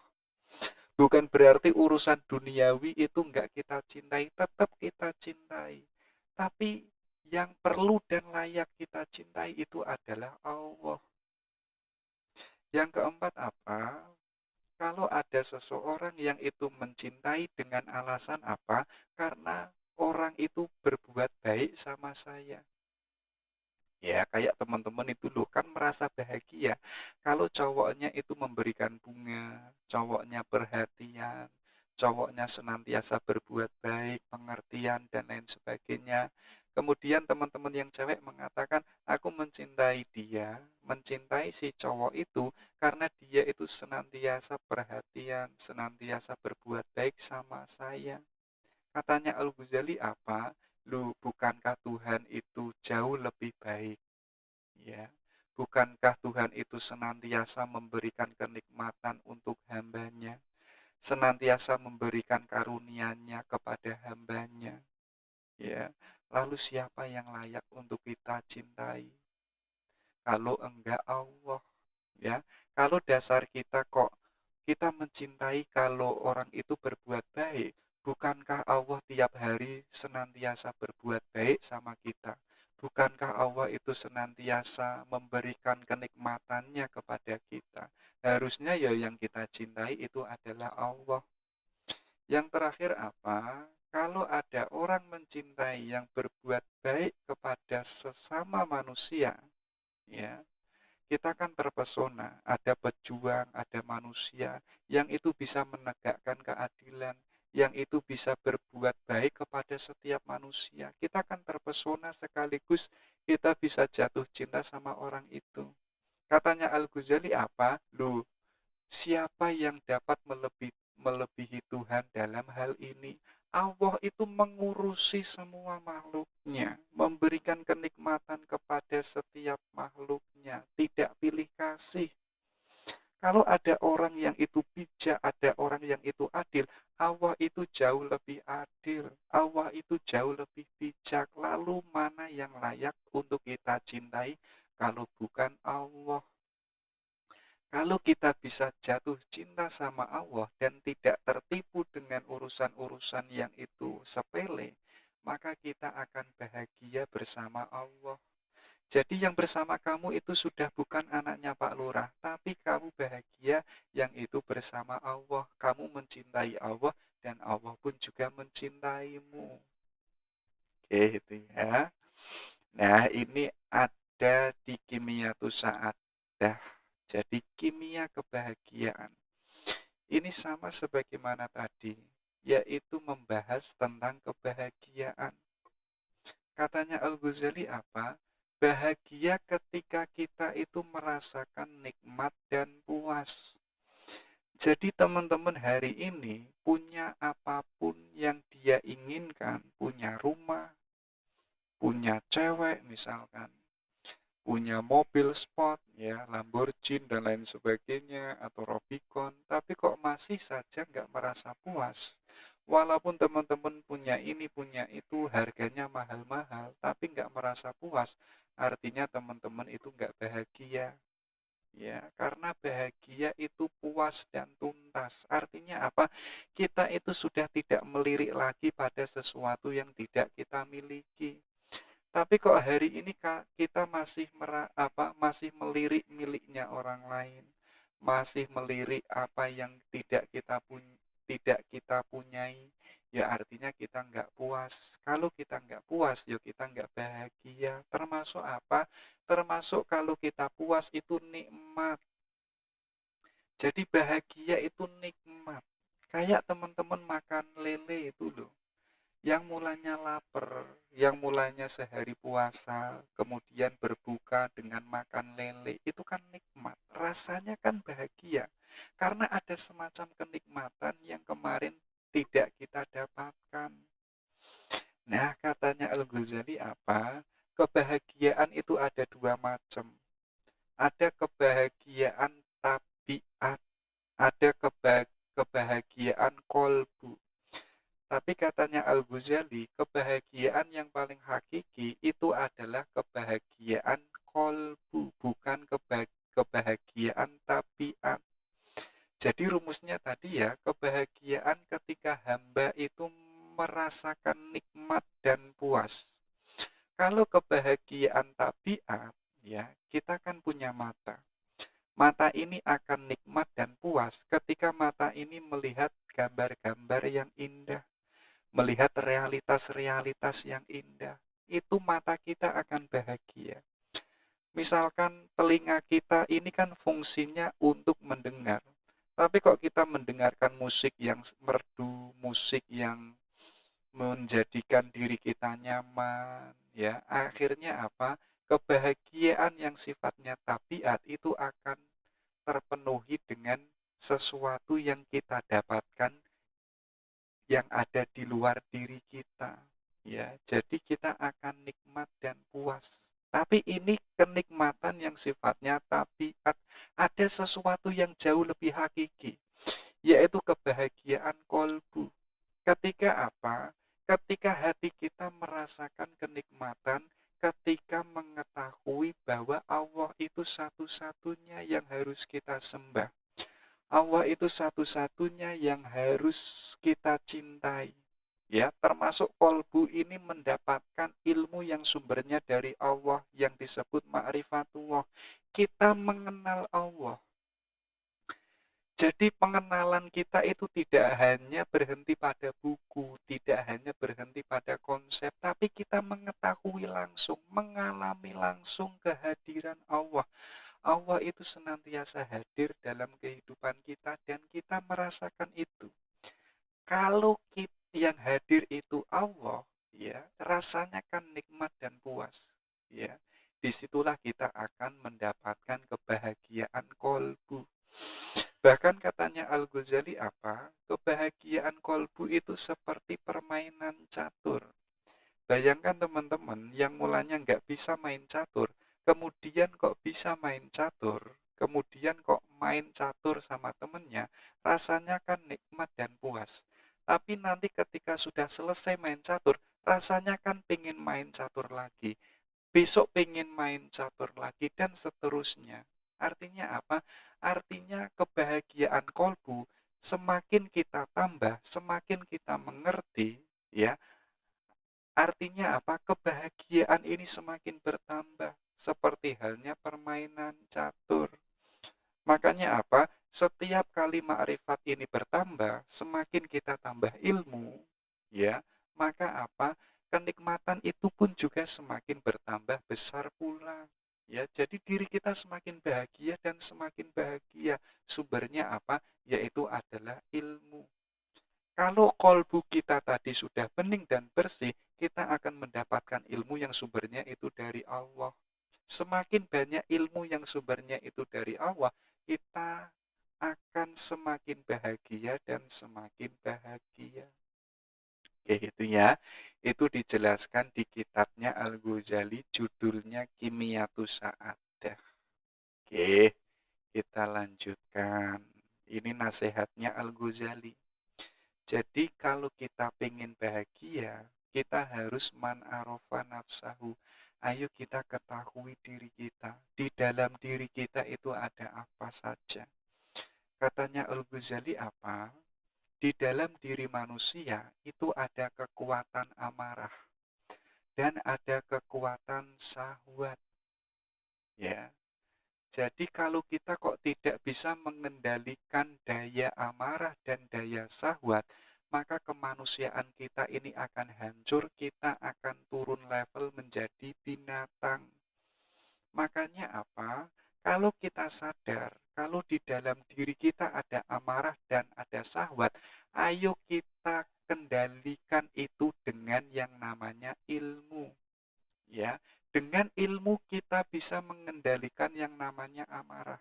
Bukan berarti urusan duniawi itu nggak kita cintai, tetap kita cintai. Tapi yang perlu dan layak kita cintai itu adalah Allah. Yang keempat apa? Kalau ada seseorang yang itu mencintai dengan alasan apa? Karena orang itu berbuat baik sama saya. Ya, kayak teman-teman itu loh kan merasa bahagia kalau cowoknya itu memberikan bunga, cowoknya perhatian, cowoknya senantiasa berbuat baik, pengertian dan lain sebagainya. Kemudian teman-teman yang cewek mengatakan, aku mencintai dia, mencintai si cowok itu karena dia itu senantiasa perhatian, senantiasa berbuat baik sama saya. Katanya Al-Ghazali apa? Lu bukankah Tuhan itu jauh lebih baik? Ya, bukankah Tuhan itu senantiasa memberikan kenikmatan untuk hambanya, senantiasa memberikan karunia-Nya kepada hambanya? Ya, lalu siapa yang layak untuk kita cintai? Kalau enggak Allah, ya. Kalau dasar kita kok kita mencintai kalau orang itu berbuat baik, bukankah Allah tiap hari senantiasa berbuat baik sama kita? Bukankah Allah itu senantiasa memberikan kenikmatannya kepada kita? Harusnya ya yang kita cintai itu adalah Allah. Yang terakhir apa? Kalau ada orang mencintai yang berbuat baik kepada sesama manusia, ya, kita kan terpesona, ada pejuang, ada manusia yang itu bisa menegakkan keadilan, yang itu bisa berbuat baik kepada setiap manusia. Kita kan terpesona sekaligus kita bisa jatuh cinta sama orang itu. Katanya Al-Ghazali apa? Loh, siapa yang dapat melebihi Tuhan dalam hal ini? Allah itu mengurusi semua makhluknya, memberikan kenikmatan kepada setiap makhluknya, tidak pilih kasih. Kalau ada orang yang itu bijak, ada orang yang itu adil, Allah itu jauh lebih adil, Allah itu jauh lebih bijak. Lalu mana yang layak untuk kita cintai kalau bukan Allah? Kalau kita bisa jatuh cinta sama Allah dan tidak tertipu dengan urusan-urusan yang itu sepele, maka kita akan bahagia bersama Allah. Jadi yang bersama kamu itu sudah bukan anaknya Pak Lurah, tapi kamu bahagia yang itu bersama Allah. Kamu mencintai Allah dan Allah pun juga mencintaimu. Oke, itu ya. Nah, ini ada di Kimia Sa'adah. Jadi kimia kebahagiaan. Ini sama sebagaimana tadi, yaitu membahas tentang kebahagiaan. Katanya Al-Ghazali apa? Bahagia ketika kita itu merasakan nikmat dan puas. Jadi teman-teman hari ini punya apapun yang dia inginkan, punya rumah, punya cewek misalkan, punya mobil sport, ya Lamborghini dan lain sebagainya, atau Rubicon, tapi kok masih saja nggak merasa puas. Walaupun teman-teman punya ini, punya itu, harganya mahal-mahal, tapi nggak merasa puas, artinya teman-teman itu nggak bahagia. Ya, karena bahagia itu puas dan tuntas. Artinya apa? Kita itu sudah tidak melirik lagi pada sesuatu yang tidak kita miliki. Tapi kok hari ini kita masih masih melirik miliknya orang lain, masih melirik apa yang tidak kita punya, tidak kita punyai, ya artinya kita nggak puas. Kalau kita nggak puas, ya kita nggak bahagia. Termasuk apa? Termasuk kalau kita puas itu nikmat. Jadi bahagia itu nikmat. Kayak teman-teman makan lele itu loh. Yang mulanya lapar, yang mulanya sehari puasa, kemudian berbuka dengan makan lele, itu kan nikmat. Rasanya kan bahagia. Karena ada semacam kenikmatan yang kemarin tidak kita dapatkan. Nah, katanya Al-Ghazali apa? Kebahagiaan itu ada dua macam. Ada kebahagiaan tabiat, ada kebahagiaan kolbu. Tapi katanya Al-Ghazali, kebahagiaan yang paling hakiki itu adalah kebahagiaan kolbu, bukan kebahagiaan tabiat. Jadi rumusnya tadi ya, kebahagiaan ketika hamba itu merasakan nikmat dan puas. Kalau kebahagiaan tabiat, ya, kita kan punya mata. Mata ini akan nikmat dan puas ketika mata ini melihat gambar-gambar yang indah, melihat realitas-realitas yang indah. Itu mata kita akan bahagia. Misalkan telinga kita ini kan fungsinya untuk mendengar. Tapi kok kita mendengarkan musik yang merdu, musik yang menjadikan diri kita nyaman, ya akhirnya apa? Kebahagiaan yang sifatnya tabiat itu akan terpenuhi dengan sesuatu yang kita dapatkan yang ada di luar diri kita, ya. Jadi kita akan nikmat dan puas. Tapi ini kenikmatan yang sifatnya tabiat. Ada sesuatu yang jauh lebih hakiki, yaitu kebahagiaan kolbu. Ketika apa? Ketika hati kita merasakan kenikmatan, ketika mengetahui bahwa Allah itu satu-satunya yang harus kita sembah. Allah itu satu-satunya yang harus kita cintai. Ya, termasuk kolbu ini mendapatkan ilmu yang sumbernya dari Allah yang disebut ma'rifatullah. Kita mengenal Allah. Jadi pengenalan kita itu tidak hanya berhenti pada buku, tidak hanya berhenti pada konsep, tapi kita mengetahui langsung, mengalami langsung kehadiran Allah. Allah itu senantiasa hadir dalam kehidupan kita dan kita merasakan itu. Kalau kita yang hadir itu Allah, ya, rasanya kan nikmat dan puas, ya. Disitulah kita akan mendapatkan kebahagiaan kolbu. Bahkan katanya Al-Ghazali apa? Kebahagiaan kolbu itu seperti permainan catur. Bayangkan teman-teman yang mulanya nggak bisa main catur, kemudian kok bisa main catur, kemudian kok main catur sama temennya, rasanya kan nikmat dan puas. Tapi nanti ketika sudah selesai main catur, rasanya kan pengen main catur lagi. Besok pengen main catur lagi dan seterusnya. Artinya apa? Artinya kebahagiaan kolbu semakin kita tambah, semakin kita mengerti, ya. Artinya apa? Kebahagiaan ini semakin bertambah seperti halnya permainan catur. Makanya apa? Setiap kali ma'rifat ini bertambah, semakin kita tambah ilmu, ya, maka apa? Kenikmatan itu pun juga semakin bertambah besar pula. Ya, jadi diri kita semakin bahagia dan semakin bahagia. Sumbernya apa? Yaitu adalah ilmu. Kalau kolbu kita tadi sudah bening dan bersih, kita akan mendapatkan ilmu yang sumbernya itu dari Allah. Semakin banyak ilmu yang sumbernya itu dari Allah, kita akan semakin bahagia dan semakin bahagia. Oke, itu ya. Itu dijelaskan di kitabnya Al-Ghazali, judulnya Kimiyatus Sa'adah. Oke, kita lanjutkan. Ini nasihatnya Al-Ghazali. Jadi kalau kita pengen bahagia, kita harus man arofa nafsahu. Ayo kita ketahui diri kita. Di dalam diri kita itu ada apa saja. Katanya Al-Ghazali apa? Di dalam diri manusia itu ada kekuatan amarah dan ada kekuatan syahwat. Ya. Jadi kalau kita kok tidak bisa mengendalikan daya amarah dan daya syahwat, maka kemanusiaan kita ini akan hancur, kita akan turun level menjadi binatang. Makanya apa? Kalau kita sadar, kalau di dalam diri kita ada amarah dan ada syahwat, ayo kita kendalikan itu dengan yang namanya ilmu. Ya, dengan ilmu kita bisa mengendalikan yang namanya amarah.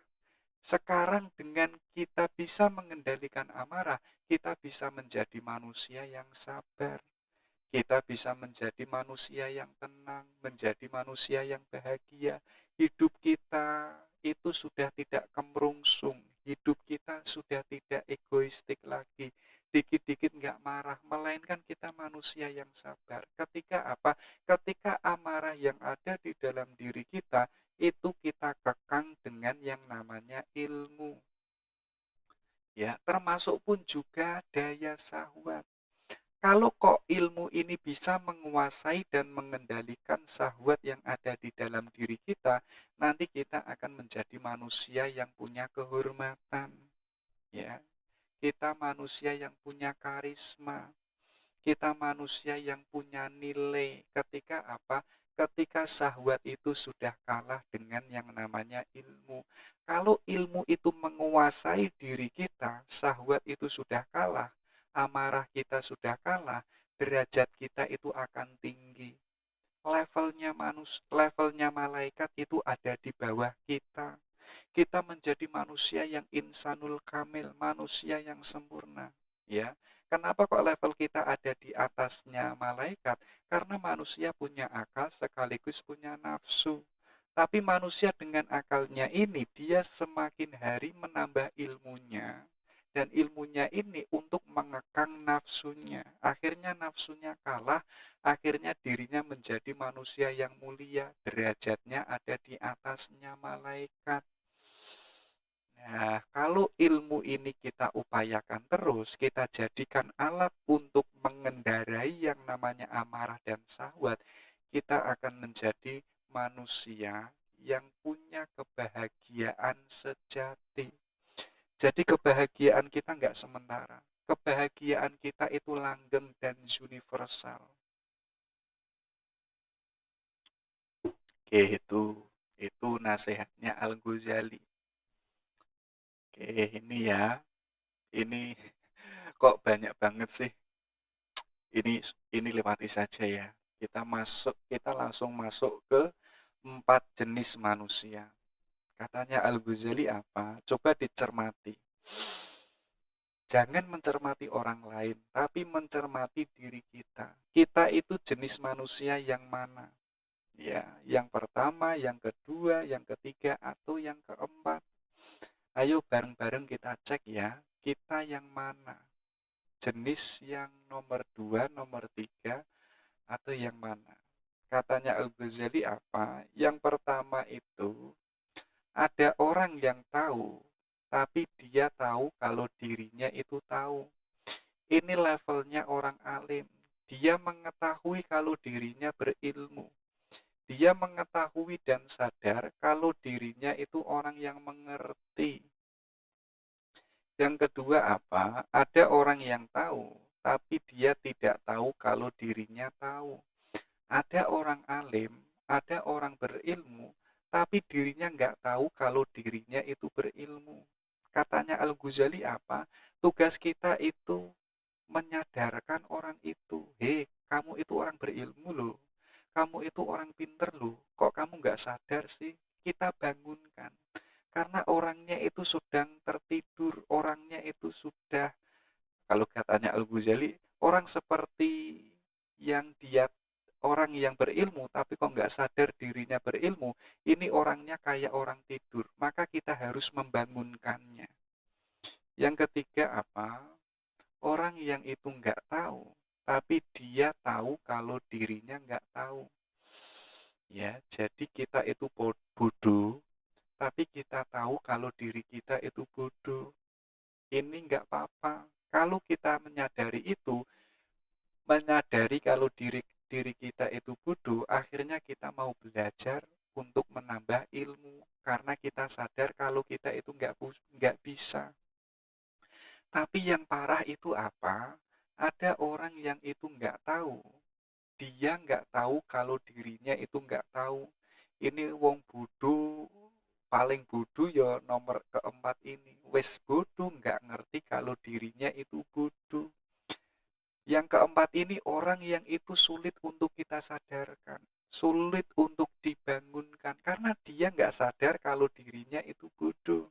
Sekarang dengan kita bisa mengendalikan amarah, kita bisa menjadi manusia yang sabar. Kita bisa menjadi manusia yang tenang, menjadi manusia yang bahagia. Hidup kita itu sudah tidak kemerungsung. Hidup kita sudah tidak egoistik lagi. Dikit-dikit nggak marah, melainkan kita manusia yang sabar. Ketika apa? Ketika amarah yang ada di dalam diri kita, itu kita kekang dengan yang namanya ilmu. Ya, termasuk pun juga daya syahwat. Kalau kok ilmu ini bisa menguasai dan mengendalikan syahwat yang ada di dalam diri kita, nanti kita akan menjadi manusia yang punya kehormatan. Ya, kita manusia yang punya karisma. Kita manusia yang punya nilai. Ketika apa? Ketika syahwat itu sudah kalah dengan yang namanya ilmu. Kalau ilmu itu menguasai diri kita, syahwat itu sudah kalah, amarah kita sudah kalah, derajat kita itu akan tinggi. Levelnya malaikat itu ada di bawah kita. Kita menjadi manusia yang insanul kamil, manusia yang sempurna. Ya, kenapa kok level kita ada di atasnya malaikat? Karena manusia punya akal sekaligus punya nafsu. Tapi manusia dengan akalnya ini, dia semakin hari menambah ilmunya. Dan ilmunya ini untuk mengekang nafsunya. Akhirnya nafsunya kalah, akhirnya dirinya menjadi manusia yang mulia. Derajatnya ada di atasnya malaikat. Nah, kalau ilmu ini kita upayakan terus, kita jadikan alat untuk mengendarai yang namanya amarah dan syahwat, kita akan menjadi manusia yang punya kebahagiaan sejati. Jadi kebahagiaan kita nggak sementara. Kebahagiaan kita itu langgeng dan universal. Oke, itu nasihatnya Al-Ghazali. Oke, ini ya. Ini kok banyak banget sih. Ini lewati saja ya. Kita langsung masuk ke 4 jenis manusia. Katanya Al-Ghazali apa? Coba dicermati. Jangan mencermati orang lain, tapi mencermati diri kita. Kita itu jenis manusia yang mana? Ya, yang pertama, yang kedua, yang ketiga, atau yang keempat. Ayo bareng-bareng kita cek ya, kita yang mana? Jenis yang nomor 2, nomor 3, atau yang mana? Katanya Al-Ghazali apa? Yang pertama itu, ada orang yang tahu, tapi dia tahu kalau dirinya itu tahu. Ini levelnya orang alim. Dia mengetahui kalau dirinya berilmu. Dia mengetahui dan sadar kalau dirinya itu orang yang mengerti. Yang kedua apa? Ada orang yang tahu, tapi dia tidak tahu kalau dirinya tahu. Ada orang alim, ada orang berilmu, tapi dirinya nggak tahu kalau dirinya itu berilmu. Katanya Al-Ghazali apa? Tugas kita itu menyadarkan orang itu. Hei, kamu itu orang berilmu loh. Kamu itu orang pinter loh. Kok kamu nggak sadar sih? Kita bangunkan. Karena orangnya itu sedang tertidur. Orangnya itu sudah, kalau katanya Al-Ghazali, orang seperti yang dia orang yang berilmu tapi kok nggak sadar dirinya berilmu, ini orangnya kayak orang tidur, maka kita harus membangunkannya. Yang ketiga apa? Orang yang itu nggak tahu, tapi dia tahu kalau dirinya nggak tahu. Ya, jadi kita itu bodoh, tapi kita tahu kalau diri kita itu bodoh. Ini nggak apa-apa. Kalau kita menyadari kalau diri kita itu bodoh, akhirnya kita mau belajar untuk menambah ilmu. karena kita sadar kalau kita itu nggak bisa. Tapi yang parah itu apa? Ada orang yang itu nggak tahu. Dia nggak tahu kalau dirinya itu nggak tahu. Ini wong bodoh, paling bodoh ya nomor keempat ini. Wes bodoh nggak ngerti kalau dirinya itu bodoh. Yang keempat ini orang yang itu sulit untuk kita sadarkan. Sulit untuk dibangunkan. Karena dia nggak sadar kalau dirinya itu bodoh.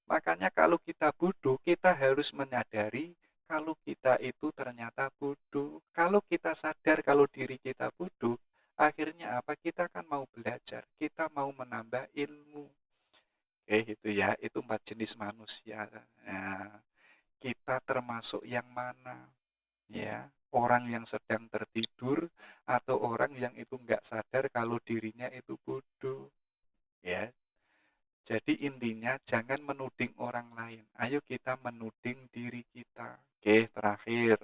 Makanya kalau kita bodoh, kita harus menyadari kalau kita itu ternyata bodoh. Kalau kita sadar kalau diri kita bodoh, akhirnya apa? Kita kan mau belajar, kita mau menambah ilmu. Itu ya, itu 4 jenis manusia. Nah, kita termasuk yang mana? Ya, orang yang sedang tertidur atau orang yang itu nggak sadar kalau dirinya itu bodoh. Ya, jadi intinya jangan menuding orang lain. Ayo kita menuding diri kita. Oke, terakhir.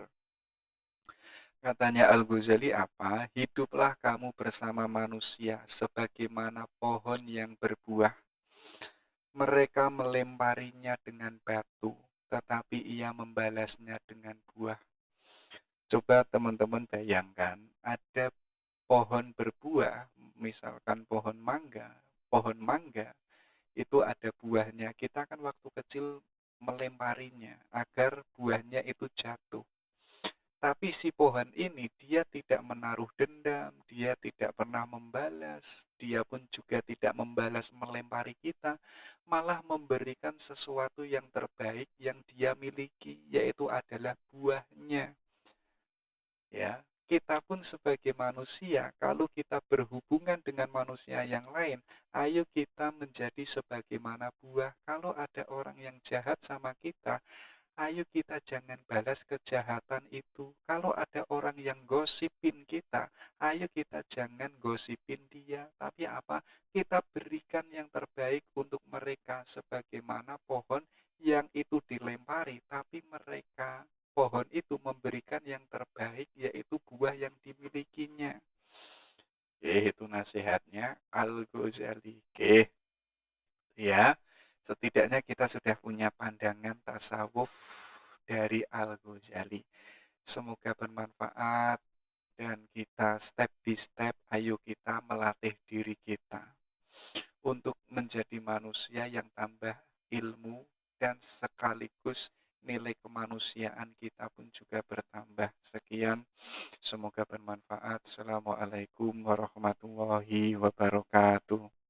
Katanya Al-Ghazali apa? Hiduplah kamu bersama manusia sebagaimana pohon yang berbuah. Mereka melemparinya dengan batu, tetapi ia membalasnya dengan buah. Coba teman-teman bayangkan, ada pohon berbuah, misalkan pohon mangga itu ada buahnya. Kita kan waktu kecil melemparinya agar buahnya itu jatuh. Tapi si pohon ini dia tidak menaruh dendam, dia tidak pernah membalas, dia pun juga tidak membalas melempari kita, malah memberikan sesuatu yang terbaik yang dia miliki, yaitu adalah buahnya. Ya, kita pun sebagai manusia, kalau kita berhubungan dengan manusia yang lain, ayo kita menjadi sebagaimana buah. Kalau ada orang yang jahat sama kita, ayo kita jangan balas kejahatan itu. Kalau ada orang yang gosipin kita, ayo kita jangan gosipin dia. Tapi apa? Kita berikan yang terbaik untuk mereka sebagaimana pohon yang itu dilempari, tapi mereka pohon itu memberikan yang terbaik yaitu buah yang dimilikinya. Itu nasihatnya Al-Ghazali. Ya, setidaknya kita sudah punya pandangan tasawuf dari Al-Ghazali. Semoga bermanfaat dan kita step by step ayo kita melatih diri kita untuk menjadi manusia yang tambah ilmu dan sekaligus nilai kemanusiaan kita pun juga bertambah. Sekian, semoga bermanfaat. Assalamualaikum warahmatullahi wabarakatuh.